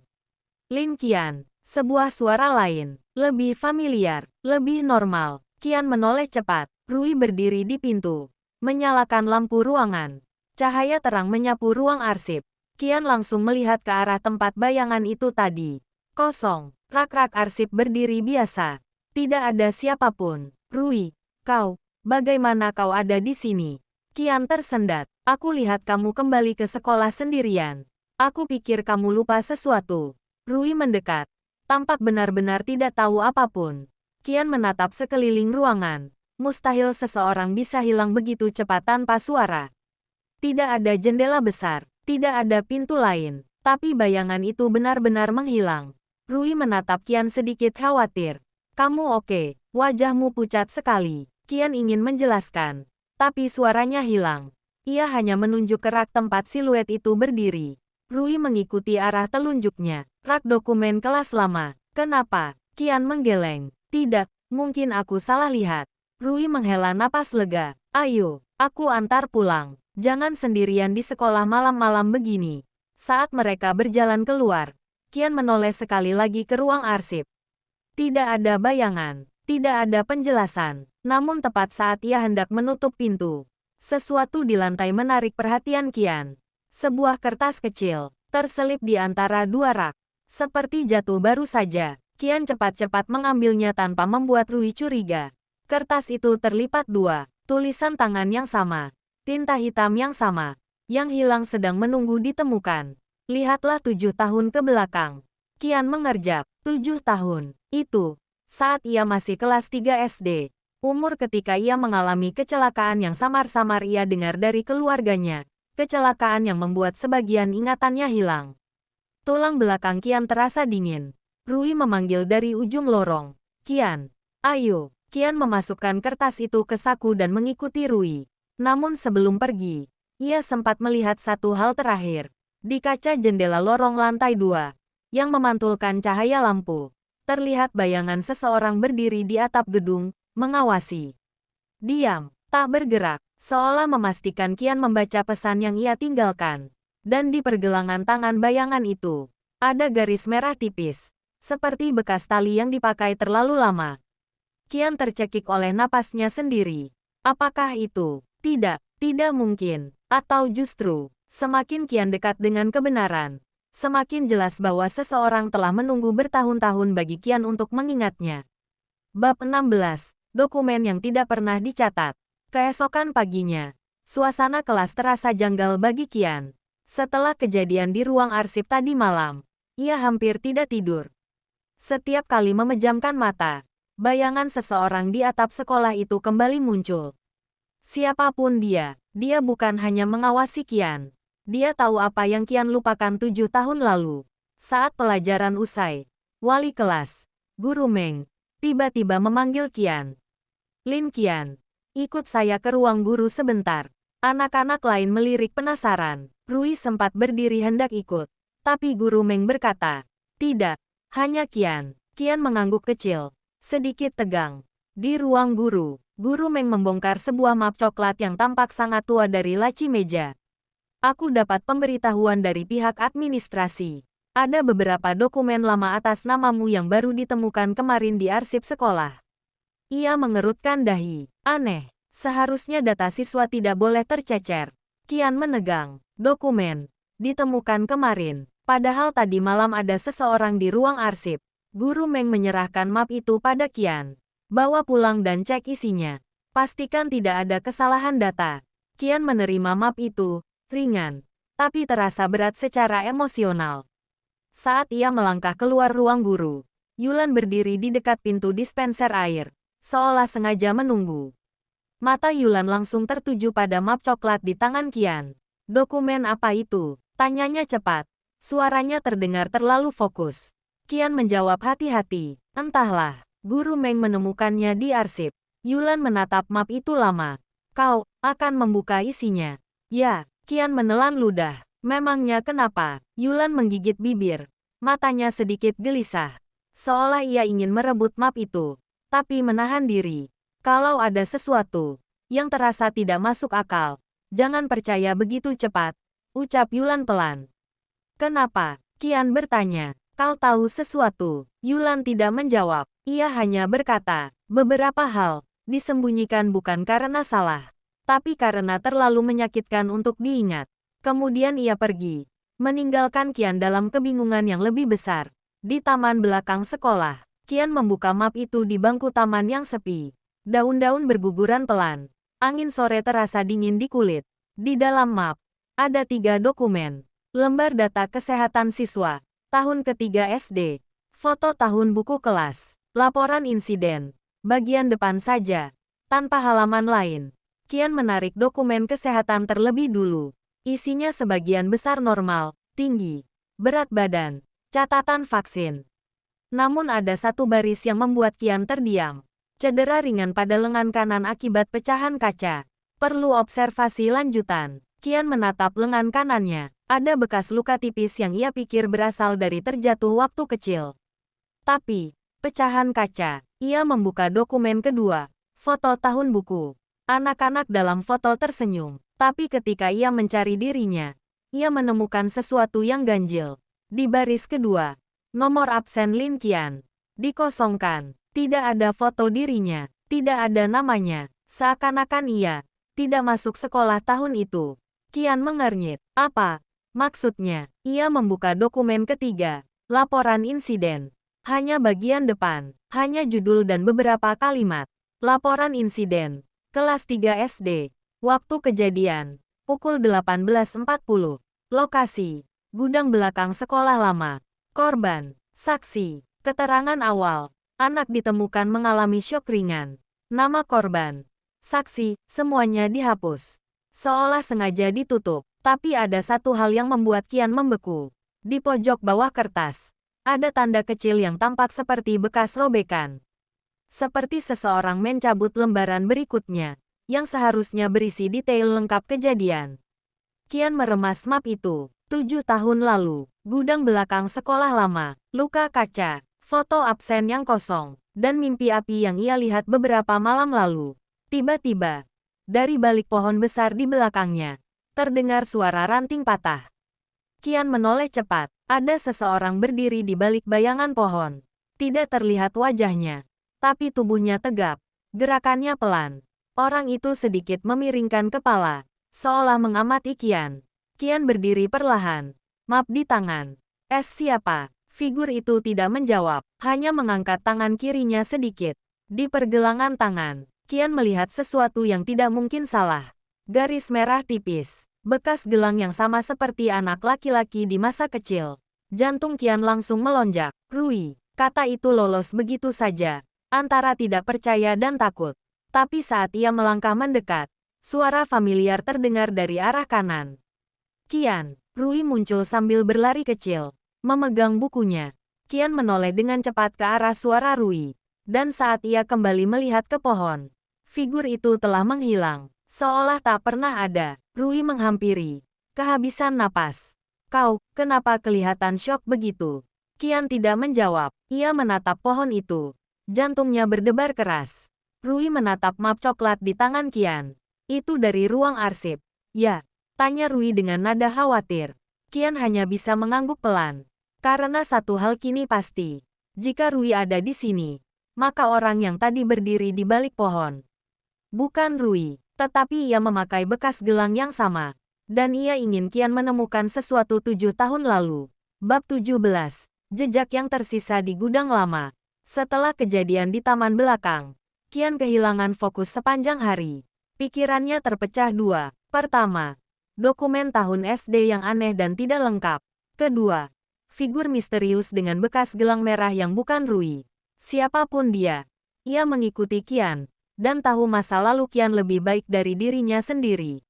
Lin Qian, sebuah suara lain, lebih familiar, lebih normal. Qian menoleh cepat. Rui berdiri di pintu, menyalakan lampu ruangan. Cahaya terang menyapu ruang arsip. Qian langsung melihat ke arah tempat bayangan itu tadi. Kosong, rak-rak arsip berdiri biasa. Tidak ada siapapun. Rui, bagaimana kau ada di sini? Qian tersendat. Aku lihat kamu kembali ke sekolah sendirian. Aku pikir kamu lupa sesuatu. Rui mendekat. Tampak benar-benar tidak tahu apapun. Qian menatap sekeliling ruangan. Mustahil seseorang bisa hilang begitu cepat tanpa suara. Tidak ada jendela besar, tidak ada pintu lain, tapi bayangan itu benar-benar menghilang. Rui menatap Qian sedikit khawatir. Kamu oke? Wajahmu pucat sekali. Qian ingin menjelaskan, tapi suaranya hilang. Ia hanya menunjuk ke rak tempat siluet itu berdiri. Rui mengikuti arah telunjuknya. Rak dokumen kelas lama. Kenapa? Qian menggeleng. Tidak, mungkin aku salah lihat. Rui menghela napas lega. Ayo, aku antar pulang. Jangan sendirian di sekolah malam-malam begini. Saat mereka berjalan keluar, Qian menoleh sekali lagi ke ruang arsip. Tidak ada bayangan, tidak ada penjelasan. Namun tepat saat ia hendak menutup pintu, sesuatu di lantai menarik perhatian Qian. Sebuah kertas kecil, terselip di antara dua rak. Seperti jatuh baru saja, Qian cepat-cepat mengambilnya tanpa membuat Rui curiga. Kertas itu terlipat dua, tulisan tangan yang sama, tinta hitam yang sama. Yang hilang sedang menunggu ditemukan. Lihatlah 7 tahun ke belakang. Qian mengerjap. 7 tahun. Itu saat ia masih kelas 3 SD. Umur ketika ia mengalami kecelakaan yang samar-samar ia dengar dari keluarganya. Kecelakaan yang membuat sebagian ingatannya hilang. Tulang belakang Qian terasa dingin. Rui memanggil dari ujung lorong. Qian, ayo. Qian memasukkan kertas itu ke saku dan mengikuti Rui. Namun sebelum pergi, ia sempat melihat satu hal terakhir. Di kaca jendela lorong lantai 2, yang memantulkan cahaya lampu, terlihat bayangan seseorang berdiri di atap gedung, mengawasi. Diam, tak bergerak, seolah memastikan Qian membaca pesan yang ia tinggalkan. Dan di pergelangan tangan bayangan itu, ada garis merah tipis, seperti bekas tali yang dipakai terlalu lama. Qian tercekik oleh napasnya sendiri. Apakah itu? Tidak, tidak mungkin. Atau justru, semakin Qian dekat dengan kebenaran, semakin jelas bahwa seseorang telah menunggu bertahun-tahun bagi Qian untuk mengingatnya. Bab 16. Dokumen yang tidak pernah dicatat. Keesokan paginya, suasana kelas terasa janggal bagi Qian. Setelah kejadian di ruang arsip tadi malam, ia hampir tidak tidur. Setiap kali memejamkan mata, bayangan seseorang di atap sekolah itu kembali muncul. Siapapun dia bukan hanya mengawasi Qian. Dia tahu apa yang Qian lupakan 7 tahun lalu. Saat pelajaran usai, wali kelas, Guru Meng, tiba-tiba memanggil Qian. Lin Qian, ikut saya ke ruang guru sebentar. Anak-anak lain melirik penasaran. Rui sempat berdiri hendak ikut. Tapi Guru Meng berkata, tidak, hanya Qian. Qian mengangguk kecil. Sedikit tegang. Di ruang guru, Guru Meng membongkar sebuah map coklat yang tampak sangat tua dari laci meja. Aku dapat pemberitahuan dari pihak administrasi. Ada beberapa dokumen lama atas namamu yang baru ditemukan kemarin di arsip sekolah. Ia mengerutkan dahi. Aneh, seharusnya data siswa tidak boleh tercecer. Qian menegang. Dokumen ditemukan kemarin. Padahal tadi malam ada seseorang di ruang arsip. Guru Meng menyerahkan map itu pada Qian. Bawa pulang dan cek isinya. Pastikan tidak ada kesalahan data. Qian menerima map itu, ringan, tapi terasa berat secara emosional. Saat ia melangkah keluar ruang guru, Yulan berdiri di dekat pintu dispenser air, seolah sengaja menunggu. Mata Yulan langsung tertuju pada map coklat di tangan Qian. Dokumen apa itu? Tanyanya cepat. Suaranya terdengar terlalu fokus. Qian menjawab hati-hati. Entahlah, Guru Meng menemukannya di arsip. Yulan menatap map itu lama. Kau akan membuka isinya. Ya, Qian menelan ludah. Memangnya kenapa? Yulan menggigit bibir. Matanya sedikit gelisah. Seolah ia ingin merebut map itu. Tapi menahan diri. Kalau ada sesuatu yang terasa tidak masuk akal, jangan percaya begitu cepat, ucap Yulan pelan. Kenapa? Qian bertanya. Kau tahu sesuatu? Yulan tidak menjawab. Ia hanya berkata, beberapa hal disembunyikan bukan karena salah, tapi karena terlalu menyakitkan untuk diingat. Kemudian ia pergi, meninggalkan Qian dalam kebingungan yang lebih besar. Di taman belakang sekolah, Qian membuka map itu di bangku taman yang sepi. Daun-daun berguguran pelan. Angin sore terasa dingin di kulit. Di dalam map, ada 3 dokumen. Lembar data kesehatan siswa. Tahun ketiga SD. Foto tahun buku kelas. Laporan insiden. Bagian depan saja. Tanpa halaman lain. Qian menarik dokumen kesehatan terlebih dulu. Isinya sebagian besar normal, tinggi, berat badan, catatan vaksin. Namun ada satu baris yang membuat Qian terdiam. Cedera ringan pada lengan kanan akibat pecahan kaca. Perlu observasi lanjutan. Qian menatap lengan kanannya. Ada bekas luka tipis yang ia pikir berasal dari terjatuh waktu kecil. Tapi, pecahan kaca. Ia membuka dokumen kedua. Foto tahun buku. Anak-anak dalam foto tersenyum. Tapi ketika ia mencari dirinya, ia menemukan sesuatu yang ganjil. Di baris kedua, nomor absen Lin Qian dikosongkan. Tidak ada foto dirinya, tidak ada namanya, seakan-akan ia tidak masuk sekolah tahun itu. Qian mengernyit. Apa maksudnya? Ia membuka dokumen ketiga, laporan insiden. Hanya bagian depan, hanya judul dan beberapa kalimat. Laporan insiden, kelas 3 SD. Waktu kejadian, pukul 18.40. Lokasi, gudang belakang sekolah lama. Korban, saksi, keterangan awal. Anak ditemukan mengalami syok ringan. Nama korban, saksi, semuanya dihapus. Seolah sengaja ditutup. Tapi ada satu hal yang membuat Qian membeku. Di pojok bawah kertas, ada tanda kecil yang tampak seperti bekas robekan. Seperti seseorang mencabut lembaran berikutnya, yang seharusnya berisi detail lengkap kejadian. Qian meremas map itu. 7 tahun lalu, gudang belakang sekolah lama, luka kaca. Foto absen yang kosong, dan mimpi api yang ia lihat beberapa malam lalu. Tiba-tiba, dari balik pohon besar di belakangnya, terdengar suara ranting patah. Qian menoleh cepat. Ada seseorang berdiri di balik bayangan pohon. Tidak terlihat wajahnya, tapi tubuhnya tegap. Gerakannya pelan. Orang itu sedikit memiringkan kepala, seolah mengamati Qian. Qian berdiri perlahan, map di tangan. Siapa? Figur itu tidak menjawab, hanya mengangkat tangan kirinya sedikit. Di pergelangan tangan, Qian melihat sesuatu yang tidak mungkin salah. Garis merah tipis, bekas gelang yang sama seperti anak laki-laki di masa kecil. Jantung Qian langsung melonjak. Rui, kata itu lolos begitu saja, antara tidak percaya dan takut. Tapi saat ia melangkah mendekat, suara familiar terdengar dari arah kanan. Qian, Rui muncul sambil berlari kecil. Memegang bukunya, Qian menoleh dengan cepat ke arah suara Rui. Dan saat ia kembali melihat ke pohon, figur itu telah menghilang, seolah tak pernah ada. Rui menghampiri, kehabisan napas. Kau, kenapa kelihatan syok begitu? Qian tidak menjawab, ia menatap pohon itu. Jantungnya berdebar keras. Rui menatap map coklat di tangan Qian. Itu dari ruang arsip. Ya, tanya Rui dengan nada khawatir. Qian hanya bisa mengangguk pelan. Karena satu hal kini pasti. Jika Rui ada di sini, maka orang yang tadi berdiri di balik pohon bukan Rui, tetapi ia memakai bekas gelang yang sama. Dan ia ingin Qian menemukan sesuatu 7 tahun lalu. Bab 17. Jejak yang tersisa di gudang lama. Setelah kejadian di taman belakang, Qian kehilangan fokus sepanjang hari. Pikirannya terpecah dua. Pertama, dokumen tahun SD yang aneh dan tidak lengkap. Kedua, figur misterius dengan bekas gelang merah yang bukan Rui. Siapapun dia, ia mengikuti Qian, dan tahu masa lalu Qian lebih baik dari dirinya sendiri.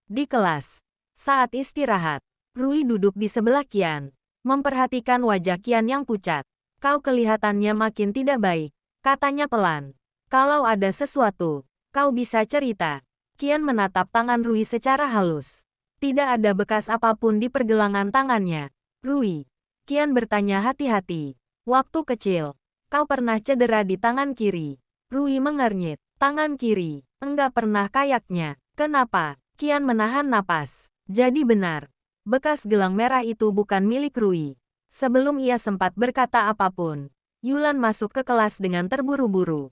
Di kelas, saat istirahat, Rui duduk di sebelah Qian, memperhatikan wajah Qian yang pucat. Kau kelihatannya makin tidak baik, katanya pelan. Kalau ada sesuatu, kau bisa cerita. Qian menatap tangan Rui secara halus. Tidak ada bekas apapun di pergelangan tangannya. Rui, Qian bertanya hati-hati. Waktu kecil, kau pernah cedera di tangan kiri. Rui mengernyit. Tangan kiri, enggak pernah kayaknya. Kenapa? Qian menahan napas. Jadi benar, bekas gelang merah itu bukan milik Rui. Sebelum ia sempat berkata apapun, Yulan masuk ke kelas dengan terburu-buru.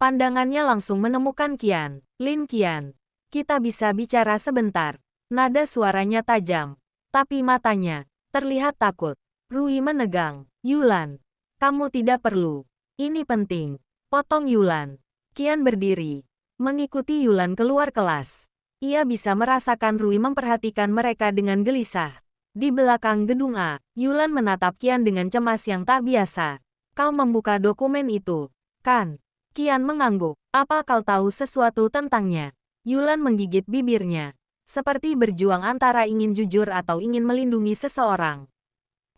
Pandangannya langsung menemukan Qian. Lin Qian, kita bisa bicara sebentar. Nada suaranya tajam, tapi matanya terlihat takut. Rui menegang. Yulan, kamu tidak perlu. Ini penting. Potong Yulan. Qian berdiri, mengikuti Yulan keluar kelas. Ia bisa merasakan Rui memperhatikan mereka dengan gelisah. Di belakang gedung A, Yulan menatap Qian dengan cemas yang tak biasa. Kau membuka dokumen itu, kan? Qian mengangguk. Apa kau tahu sesuatu tentangnya? Yulan menggigit bibirnya, seperti berjuang antara ingin jujur atau ingin melindungi seseorang.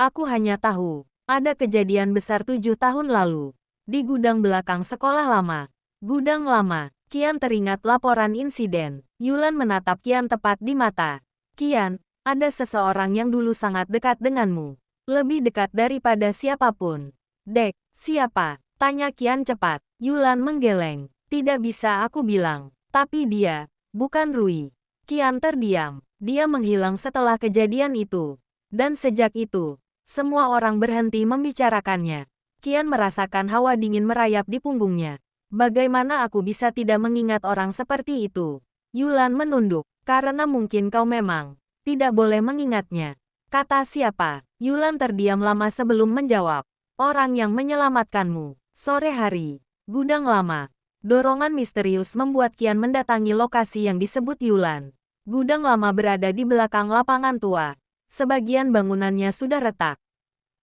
Aku hanya tahu, ada kejadian besar 7 tahun lalu. Di gudang belakang sekolah lama. Gudang lama, Qian teringat laporan insiden. Yulan menatap Qian tepat di mata. Qian, ada seseorang yang dulu sangat dekat denganmu. Lebih dekat daripada siapapun. Dek, siapa? Tanya Qian cepat. Yulan menggeleng. Tidak bisa aku bilang. Tapi dia, bukan Rui. Qian terdiam. Dia menghilang setelah kejadian itu. Dan sejak itu, semua orang berhenti membicarakannya. Qian merasakan hawa dingin merayap di punggungnya. Bagaimana aku bisa tidak mengingat orang seperti itu? Yulan menunduk. Karena mungkin kau memang tidak boleh mengingatnya. Kata siapa? Yulan terdiam lama sebelum menjawab. Orang yang menyelamatkanmu. Sore hari. Gudang lama. Dorongan misterius membuat Qian mendatangi lokasi yang disebut Yulan. Gudang lama berada di belakang lapangan tua. Sebagian bangunannya sudah retak.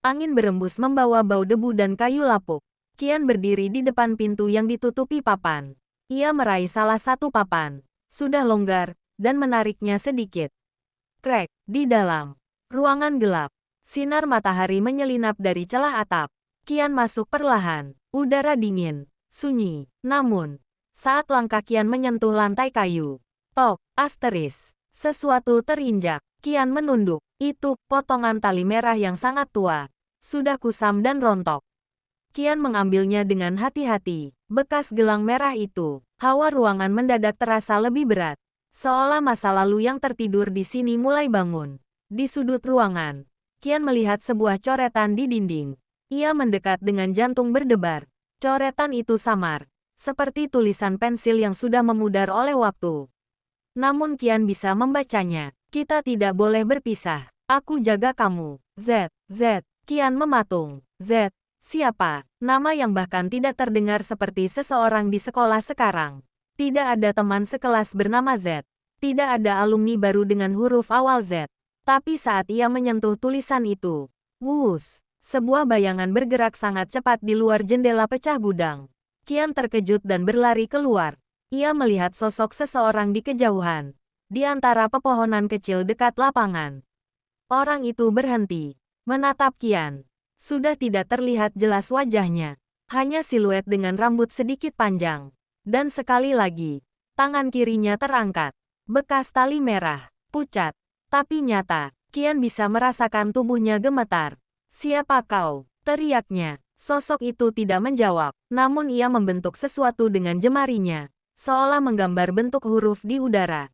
Angin berembus membawa bau debu dan kayu lapuk. Qian berdiri di depan pintu yang ditutupi papan. Ia meraih salah satu papan. Sudah longgar, dan menariknya sedikit. Krek, di dalam ruangan gelap. Sinar matahari menyelinap dari celah atap. Qian masuk perlahan. Udara dingin, sunyi. Namun, saat langkah Qian menyentuh lantai kayu. Tok, asteris. Sesuatu terinjak. Qian menunduk. Itu potongan tali merah yang sangat tua. Sudah kusam dan rontok. Qian mengambilnya dengan hati-hati. Bekas gelang merah itu. Hawa ruangan mendadak terasa lebih berat. Seolah masa lalu yang tertidur di sini mulai bangun. Di sudut ruangan, Qian melihat sebuah coretan di dinding. Ia mendekat dengan jantung berdebar. Coretan itu samar, seperti tulisan pensil yang sudah memudar oleh waktu. Namun Qian bisa membacanya. Kita tidak boleh berpisah. Aku jaga kamu. Z. Qian mematung. Z. Siapa? Nama yang bahkan tidak terdengar seperti seseorang di sekolah sekarang. Tidak ada teman sekelas bernama Z. Tidak ada alumni baru dengan huruf awal Z. Tapi saat ia menyentuh tulisan itu, wuus, sebuah bayangan bergerak sangat cepat di luar jendela pecah gudang. Qian terkejut dan berlari keluar. Ia melihat sosok seseorang di kejauhan, di antara pepohonan kecil dekat lapangan. Orang itu berhenti, menatap Qian. Sudah tidak terlihat jelas wajahnya, hanya siluet dengan rambut sedikit panjang. Dan sekali lagi, tangan kirinya terangkat. Bekas tali merah, pucat, tapi nyata. Qian bisa merasakan tubuhnya gemetar. Siapa kau? Teriaknya. Sosok itu tidak menjawab, namun ia membentuk sesuatu dengan jemarinya, seolah menggambar bentuk huruf di udara.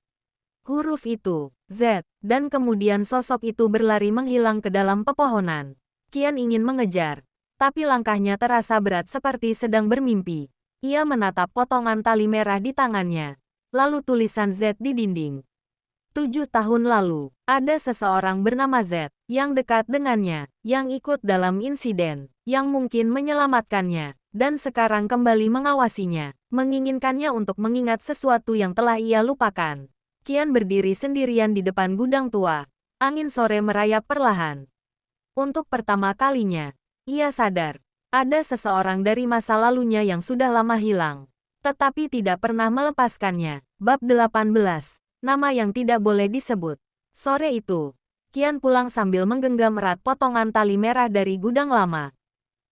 Huruf itu, Z, dan kemudian sosok itu berlari menghilang ke dalam pepohonan. Qian ingin mengejar, tapi langkahnya terasa berat seperti sedang bermimpi. Ia menatap potongan tali merah di tangannya, lalu tulisan Z di dinding. 7 tahun lalu, ada seseorang bernama Z, yang dekat dengannya, yang ikut dalam insiden, yang mungkin menyelamatkannya, dan sekarang kembali mengawasinya, menginginkannya untuk mengingat sesuatu yang telah ia lupakan. Qian berdiri sendirian di depan gudang tua. Angin sore merayap perlahan. Untuk pertama kalinya, ia sadar, ada seseorang dari masa lalunya yang sudah lama hilang, tetapi tidak pernah melepaskannya. Bab 18, nama yang tidak boleh disebut. Sore itu, Qian pulang sambil menggenggam erat potongan tali merah dari gudang lama.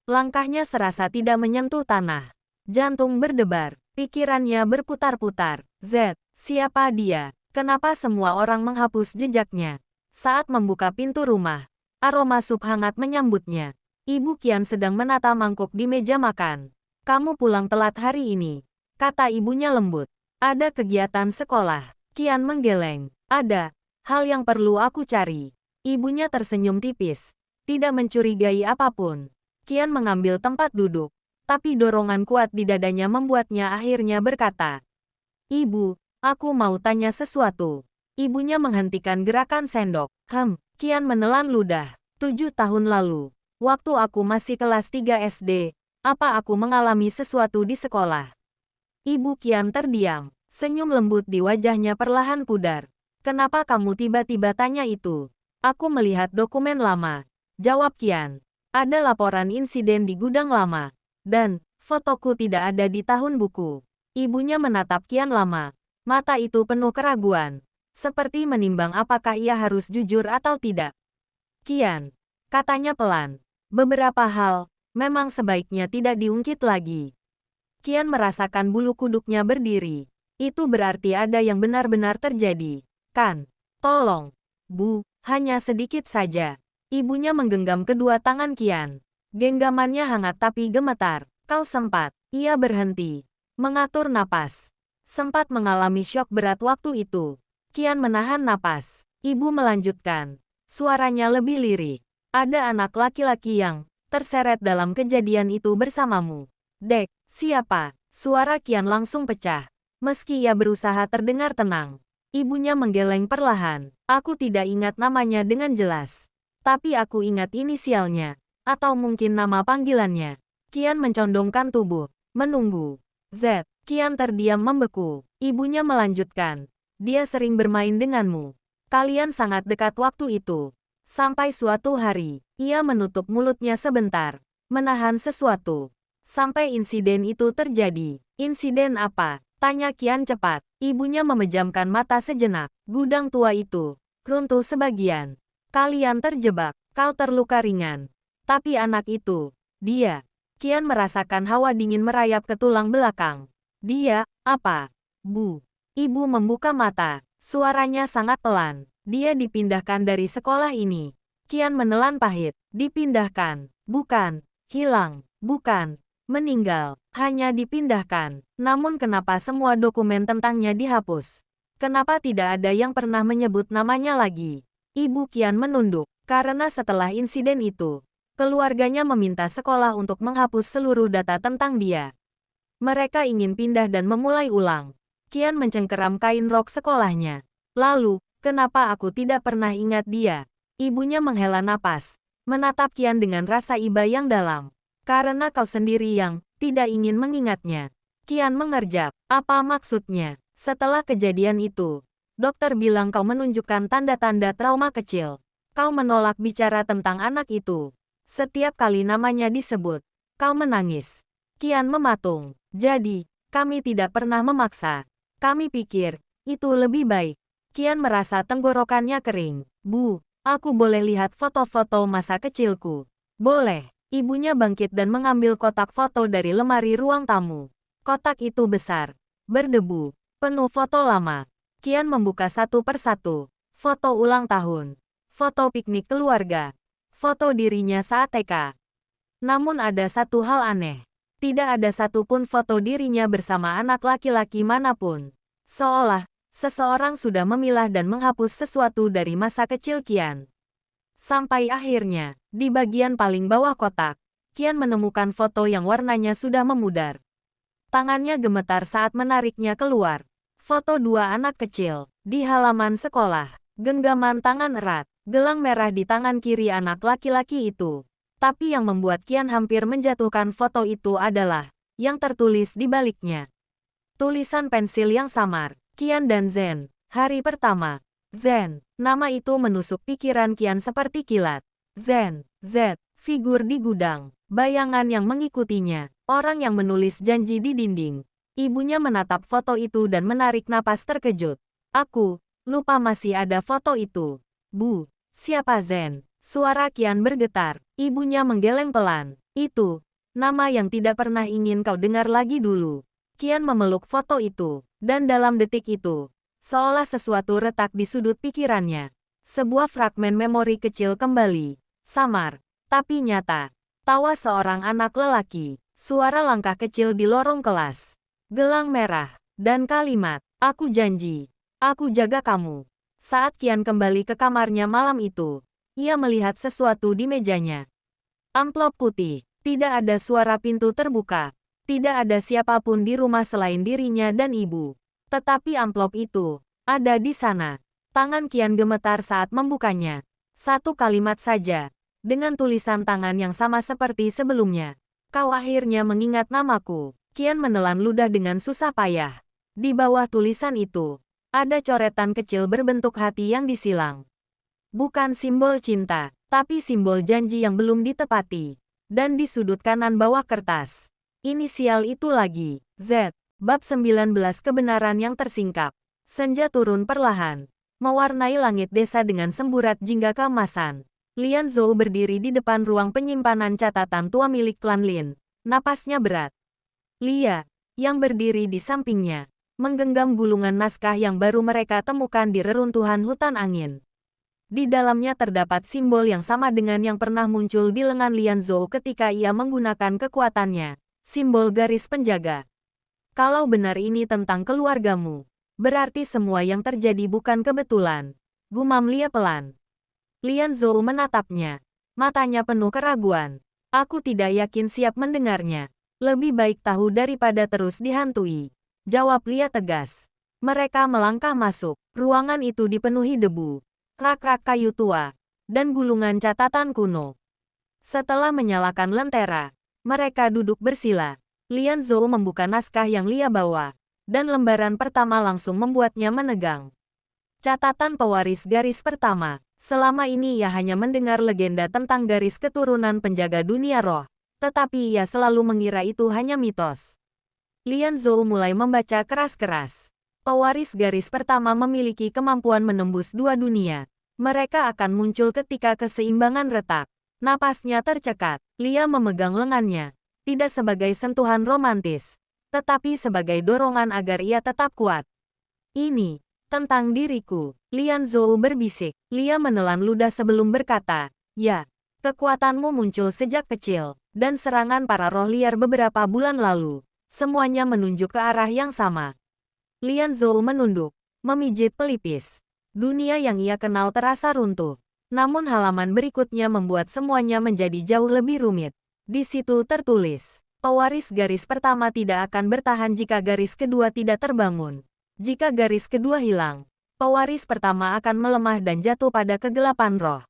Langkahnya serasa tidak menyentuh tanah. Jantung berdebar, pikirannya berputar-putar. Z, siapa dia? Kenapa semua orang menghapus jejaknya? Saat membuka pintu rumah, aroma sup hangat menyambutnya. Ibu Qian sedang menata mangkuk di meja makan. Kamu pulang telat hari ini, kata ibunya lembut. Ada kegiatan sekolah. Qian menggeleng. Ada hal yang perlu aku cari. Ibunya tersenyum tipis, tidak mencurigai apapun. Qian mengambil tempat duduk, tapi dorongan kuat di dadanya membuatnya akhirnya berkata, "Ibu, aku mau tanya sesuatu." Ibunya menghentikan gerakan sendok. Qian menelan ludah. 7 tahun lalu, waktu aku masih kelas 3 SD, apa aku mengalami sesuatu di sekolah? Ibu Qian terdiam, senyum lembut di wajahnya perlahan pudar. Kenapa kamu tiba-tiba tanya itu? Aku melihat dokumen lama, jawab Qian. Ada laporan insiden di gudang lama, dan fotoku tidak ada di tahun buku. Ibunya menatap Qian lama, mata itu penuh keraguan, seperti menimbang apakah ia harus jujur atau tidak. Qian, katanya pelan, beberapa hal memang sebaiknya tidak diungkit lagi. Qian merasakan bulu kuduknya berdiri. Itu berarti ada yang benar-benar terjadi, kan? Tolong, Bu, hanya sedikit saja. Ibunya menggenggam kedua tangan Qian. Genggamannya hangat tapi gemetar. Kau sempat. Ia berhenti, mengatur napas. Sempat mengalami syok berat waktu itu. Qian menahan napas. Ibu melanjutkan. Suaranya lebih lirik. Ada anak laki-laki yang terseret dalam kejadian itu bersamamu. Dek, siapa? Suara Qian langsung pecah. Meski ia berusaha terdengar tenang, ibunya menggeleng perlahan. Aku tidak ingat namanya dengan jelas. Tapi aku ingat inisialnya, atau mungkin nama panggilannya. Qian mencondongkan tubuh, menunggu. Z, Qian terdiam membeku. Ibunya melanjutkan. Dia sering bermain denganmu. Kalian sangat dekat waktu itu. Sampai suatu hari, ia menutup mulutnya sebentar, menahan sesuatu. Sampai insiden itu terjadi. Insiden apa? Tanya Qian cepat. Ibunya memejamkan mata sejenak. Gudang tua itu runtuh sebagian. Kalian terjebak, kau terluka ringan. Tapi anak itu, dia. Qian merasakan hawa dingin merayap ke tulang belakang. Dia, apa? Bu. Ibu membuka mata. Suaranya sangat pelan. Dia dipindahkan dari sekolah ini. Qian menelan pahit. Dipindahkan. Bukan. Hilang. Bukan. Meninggal. Hanya dipindahkan. Namun kenapa semua dokumen tentangnya dihapus? Kenapa tidak ada yang pernah menyebut namanya lagi? Ibu Qian menunduk, karena setelah insiden itu, keluarganya meminta sekolah untuk menghapus seluruh data tentang dia. Mereka ingin pindah dan memulai ulang. Qian mencengkeram kain rok sekolahnya. Lalu, kenapa aku tidak pernah ingat dia? Ibunya menghela napas, menatap Qian dengan rasa iba yang dalam. Karena kau sendiri yang tidak ingin mengingatnya. Qian mengerjap, apa maksudnya? Setelah kejadian itu, dokter bilang kau menunjukkan tanda-tanda trauma kecil. Kau menolak bicara tentang anak itu. Setiap kali namanya disebut, kau menangis. Qian mematung. Jadi, kami tidak pernah memaksa. Kami pikir, itu lebih baik. Qian merasa tenggorokannya kering. Bu, aku boleh lihat foto-foto masa kecilku? Boleh. Ibunya bangkit dan mengambil kotak foto dari lemari ruang tamu. Kotak itu besar, berdebu, penuh foto lama. Qian membuka satu persatu. Foto ulang tahun, foto piknik keluarga, foto dirinya saat TK. Namun ada satu hal aneh. Tidak ada satupun foto dirinya bersama anak laki-laki manapun. Seolah seseorang sudah memilah dan menghapus sesuatu dari masa kecil Qian. Sampai akhirnya, di bagian paling bawah kotak, Qian menemukan foto yang warnanya sudah memudar. Tangannya gemetar saat menariknya keluar. Foto dua anak kecil, di halaman sekolah. Genggaman tangan erat, gelang merah di tangan kiri anak laki-laki itu. Tapi yang membuat Qian hampir menjatuhkan foto itu adalah yang tertulis di baliknya. Tulisan pensil yang samar, Qian dan Zen, hari pertama. Zen, nama itu menusuk pikiran Qian seperti kilat. Zen, Z. Figur di gudang. Bayangan yang mengikutinya. Orang yang menulis janji di dinding. Ibunya menatap foto itu dan menarik napas terkejut. Aku lupa masih ada foto itu. Bu, siapa Zen? Suara Qian bergetar. Ibunya menggeleng pelan. Itu nama yang tidak pernah ingin kau dengar lagi dulu. Qian memeluk foto itu. Dan dalam detik itu, seolah sesuatu retak di sudut pikirannya. Sebuah fragmen memori kecil kembali. Samar, tapi nyata. Tawa seorang anak lelaki. Suara langkah kecil di lorong kelas. Gelang merah. Dan kalimat, aku janji. Aku jaga kamu. Saat Qian kembali ke kamarnya malam itu, ia melihat sesuatu di mejanya. Amplop putih. Tidak ada suara pintu terbuka. Tidak ada siapapun di rumah selain dirinya dan ibu. Tetapi amplop itu ada di sana. Tangan Qian gemetar saat membukanya. Satu kalimat saja. Dengan tulisan tangan yang sama seperti sebelumnya. Kau akhirnya mengingat namaku. Qian menelan ludah dengan susah payah. Di bawah tulisan itu, ada coretan kecil berbentuk hati yang disilang. Bukan simbol cinta, tapi simbol janji yang belum ditepati. Dan di sudut kanan bawah kertas, inisial itu lagi, Z. Bab 19 Kebenaran yang tersingkap. Senja turun perlahan, mewarnai langit desa dengan semburat jingga keemasan. Lian Zhou berdiri di depan ruang penyimpanan catatan tua milik klan Lin. Napasnya berat. Lia, yang berdiri di sampingnya, menggenggam gulungan naskah yang baru mereka temukan di reruntuhan hutan angin. Di dalamnya terdapat simbol yang sama dengan yang pernah muncul di lengan Lian Zhou ketika ia menggunakan kekuatannya, simbol garis penjaga. Kalau benar ini tentang keluargamu, berarti semua yang terjadi bukan kebetulan. Gumam Lia pelan. Lian Zhou menatapnya, matanya penuh keraguan. Aku tidak yakin siap mendengarnya. Lebih baik tahu daripada terus dihantui. Jawab Lia tegas. Mereka melangkah masuk. Ruangan itu dipenuhi debu, rak-rak kayu tua, dan gulungan catatan kuno. Setelah menyalakan lentera, mereka duduk bersila. Lian Zhou membuka naskah yang Lia bawa, dan lembaran pertama langsung membuatnya menegang. Catatan pewaris garis pertama. Selama ini ia hanya mendengar legenda tentang garis keturunan penjaga dunia roh, tetapi ia selalu mengira itu hanya mitos. Lian Zhou mulai membaca keras-keras. Pewaris garis pertama memiliki kemampuan menembus dua dunia. Mereka akan muncul ketika keseimbangan retak. Napasnya tercekat. Lia memegang lengannya. Tidak sebagai sentuhan romantis, tetapi sebagai dorongan agar ia tetap kuat. Ini tentang diriku. Lian Zhou berbisik. Lia menelan ludah sebelum berkata, ya, kekuatanmu muncul sejak kecil, dan serangan para roh liar beberapa bulan lalu. Semuanya menunjuk ke arah yang sama. Lian Zhou menunduk, memijit pelipis. Dunia yang ia kenal terasa runtuh. Namun halaman berikutnya membuat semuanya menjadi jauh lebih rumit. Di situ tertulis, pewaris garis pertama tidak akan bertahan jika garis kedua tidak terbangun. Jika garis kedua hilang, pewaris pertama akan melemah dan jatuh pada kegelapan roh.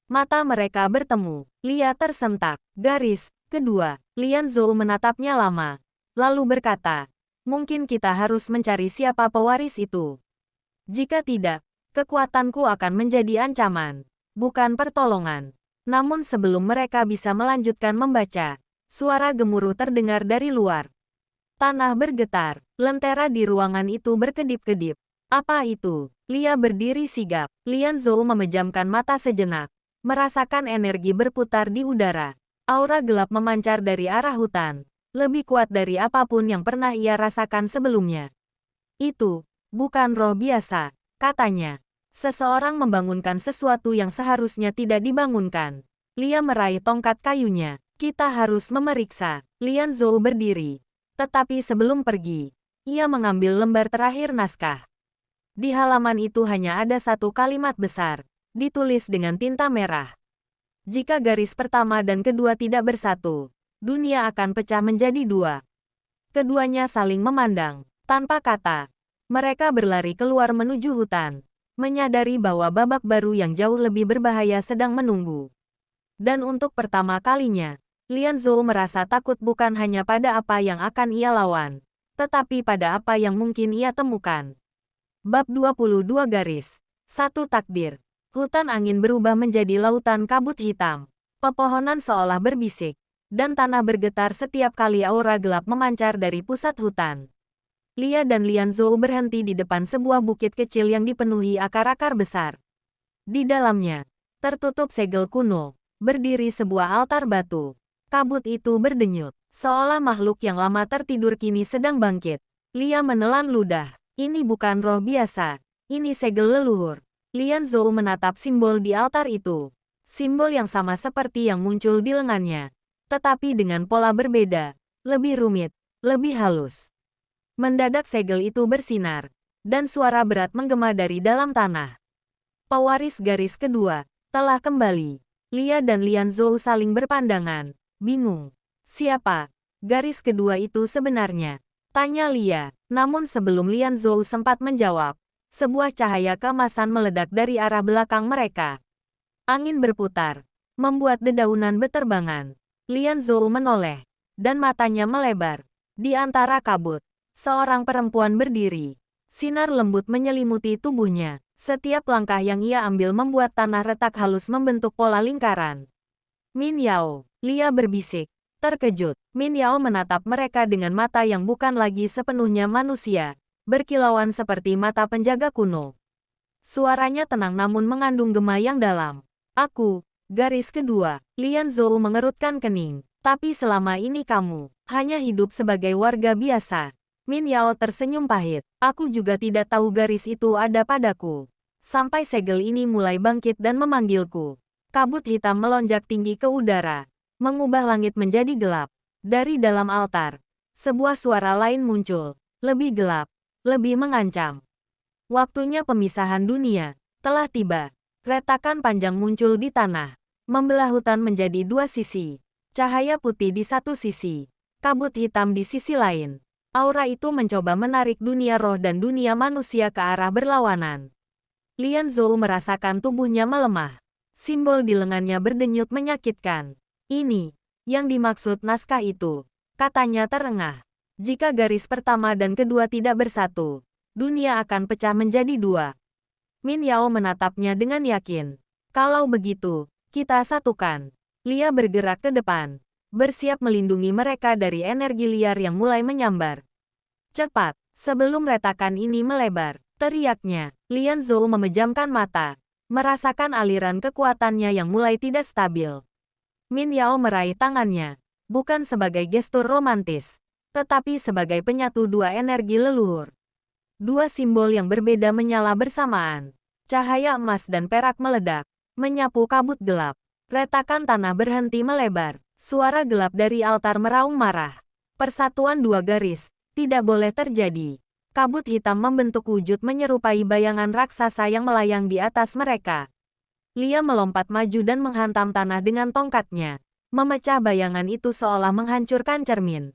Mata mereka bertemu. Lia tersentak. Garis kedua. Lian Zhou menatapnya lama, lalu berkata, mungkin kita harus mencari siapa pewaris itu. Jika tidak, kekuatanku akan menjadi ancaman, bukan pertolongan. Namun sebelum mereka bisa melanjutkan membaca, suara gemuruh terdengar dari luar. Tanah bergetar, lentera di ruangan itu berkedip-kedip. Apa itu? Lia berdiri sigap. Lian Zhou memejamkan mata sejenak, merasakan energi berputar di udara. Aura gelap memancar dari arah hutan, lebih kuat dari apapun yang pernah ia rasakan sebelumnya. Itu bukan roh biasa, katanya. Seseorang membangunkan sesuatu yang seharusnya tidak dibangunkan. Lia meraih tongkat kayunya. Kita harus memeriksa. Lian Zhou berdiri. Tetapi sebelum pergi, ia mengambil lembar terakhir naskah. Di halaman itu hanya ada satu kalimat besar, ditulis dengan tinta merah. Jika garis pertama dan kedua tidak bersatu, dunia akan pecah menjadi dua. Keduanya saling memandang. Tanpa kata, mereka berlari keluar menuju hutan, menyadari bahwa babak baru yang jauh lebih berbahaya sedang menunggu. Dan untuk pertama kalinya, Lian Zhou merasa takut bukan hanya pada apa yang akan ia lawan, tetapi pada apa yang mungkin ia temukan. Bab 22 garis. 1 takdir. Hutan angin berubah menjadi lautan kabut hitam. Pepohonan seolah berbisik, dan tanah bergetar setiap kali aura gelap memancar dari pusat hutan. Lia dan Lian Zhou berhenti di depan sebuah bukit kecil yang dipenuhi akar-akar besar. Di dalamnya, tertutup segel kuno, berdiri sebuah altar batu. Kabut itu berdenyut, seolah makhluk yang lama tertidur kini sedang bangkit. Lia menelan ludah. Ini bukan roh biasa. Ini segel leluhur. Lian Zhou menatap simbol di altar itu. Simbol yang sama seperti yang muncul di lengannya. Tetapi dengan pola berbeda. Lebih rumit, lebih halus. Mendadak segel itu bersinar. Dan suara berat menggema dari dalam tanah. Pewaris garis kedua telah kembali. Lia dan Lian Zhou saling berpandangan, bingung. Siapa garis kedua itu sebenarnya? Tanya Lia. Namun sebelum Lian Zhou sempat menjawab, sebuah cahaya keemasan meledak dari arah belakang mereka. Angin berputar, membuat dedaunan beterbangan. Lian Zhou menoleh, dan matanya melebar. Di antara kabut, seorang perempuan berdiri. Sinar lembut menyelimuti tubuhnya. Setiap langkah yang ia ambil membuat tanah retak halus membentuk pola lingkaran. Min Yao, Lia berbisik. Terkejut, Min Yao menatap mereka dengan mata yang bukan lagi sepenuhnya manusia, berkilauan seperti mata penjaga kuno. Suaranya tenang namun mengandung gema yang dalam. Aku, garis kedua, Lian Zhou mengerutkan kening. Tapi selama ini kamu hanya hidup sebagai warga biasa. Min Yao tersenyum pahit. Aku juga tidak tahu garis itu ada padaku. Sampai segel ini mulai bangkit dan memanggilku. Kabut hitam melonjak tinggi ke udara, mengubah langit menjadi gelap. Dari dalam altar, sebuah suara lain muncul, lebih gelap, lebih mengancam. Waktunya pemisahan dunia telah tiba. Retakan panjang muncul di tanah, membelah hutan menjadi dua sisi. Cahaya putih di satu sisi, kabut hitam di sisi lain. Aura itu mencoba menarik dunia roh dan dunia manusia ke arah berlawanan. Lian Zhou merasakan tubuhnya melemah. Simbol di lengannya berdenyut menyakitkan. Ini yang dimaksud naskah itu, katanya terengah. Jika garis pertama dan kedua tidak bersatu, dunia akan pecah menjadi dua. Min Yao menatapnya dengan yakin. Kalau begitu, kita satukan. Lia bergerak ke depan, bersiap melindungi mereka dari energi liar yang mulai menyambar. Cepat, sebelum retakan ini melebar, teriaknya. Lian Zhou memejamkan mata, merasakan aliran kekuatannya yang mulai tidak stabil. Min Yao meraih tangannya, bukan sebagai gestur romantis, tetapi sebagai penyatu dua energi leluhur. Dua simbol yang berbeda menyala bersamaan. Cahaya emas dan perak meledak, menyapu kabut gelap. Retakan tanah berhenti melebar. Suara gelap dari altar meraung marah. Persatuan dua garis tidak boleh terjadi. Kabut hitam membentuk wujud menyerupai bayangan raksasa yang melayang di atas mereka. Lia melompat maju dan menghantam tanah dengan tongkatnya, memecah bayangan itu seolah menghancurkan cermin.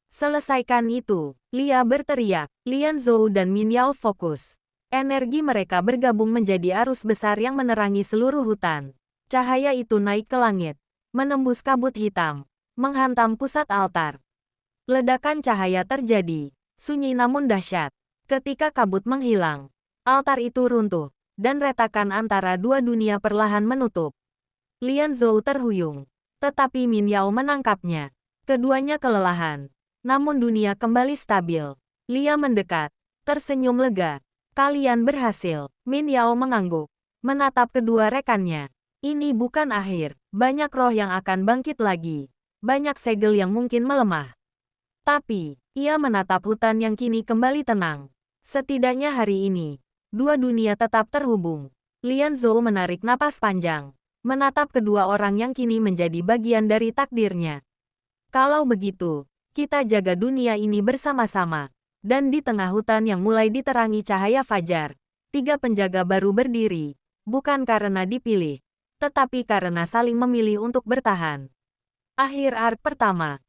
Selesaikan itu, Lia berteriak. Lian Zhou dan Min Yao fokus. Energi mereka bergabung menjadi arus besar yang menerangi seluruh hutan. Cahaya itu naik ke langit, menembus kabut hitam, menghantam pusat altar. Ledakan cahaya terjadi, sunyi namun dahsyat. Ketika kabut menghilang, altar itu runtuh, dan retakan antara dua dunia perlahan menutup. Lian Zhou terhuyung, tetapi Min Yao menangkapnya. Keduanya kelelahan, namun dunia kembali stabil. Lia mendekat, tersenyum lega. Kalian berhasil. Min Yao mengangguk, menatap kedua rekannya. Ini bukan akhir, banyak roh yang akan bangkit lagi. Banyak segel yang mungkin melemah. Tapi, ia menatap hutan yang kini kembali tenang. Setidaknya hari ini, dua dunia tetap terhubung. Lian Zhou menarik napas panjang, menatap kedua orang yang kini menjadi bagian dari takdirnya. Kalau begitu, kita jaga dunia ini bersama-sama. Dan di tengah hutan yang mulai diterangi cahaya fajar, tiga penjaga baru berdiri, bukan karena dipilih, tetapi karena saling memilih untuk bertahan. Akhir arc pertama.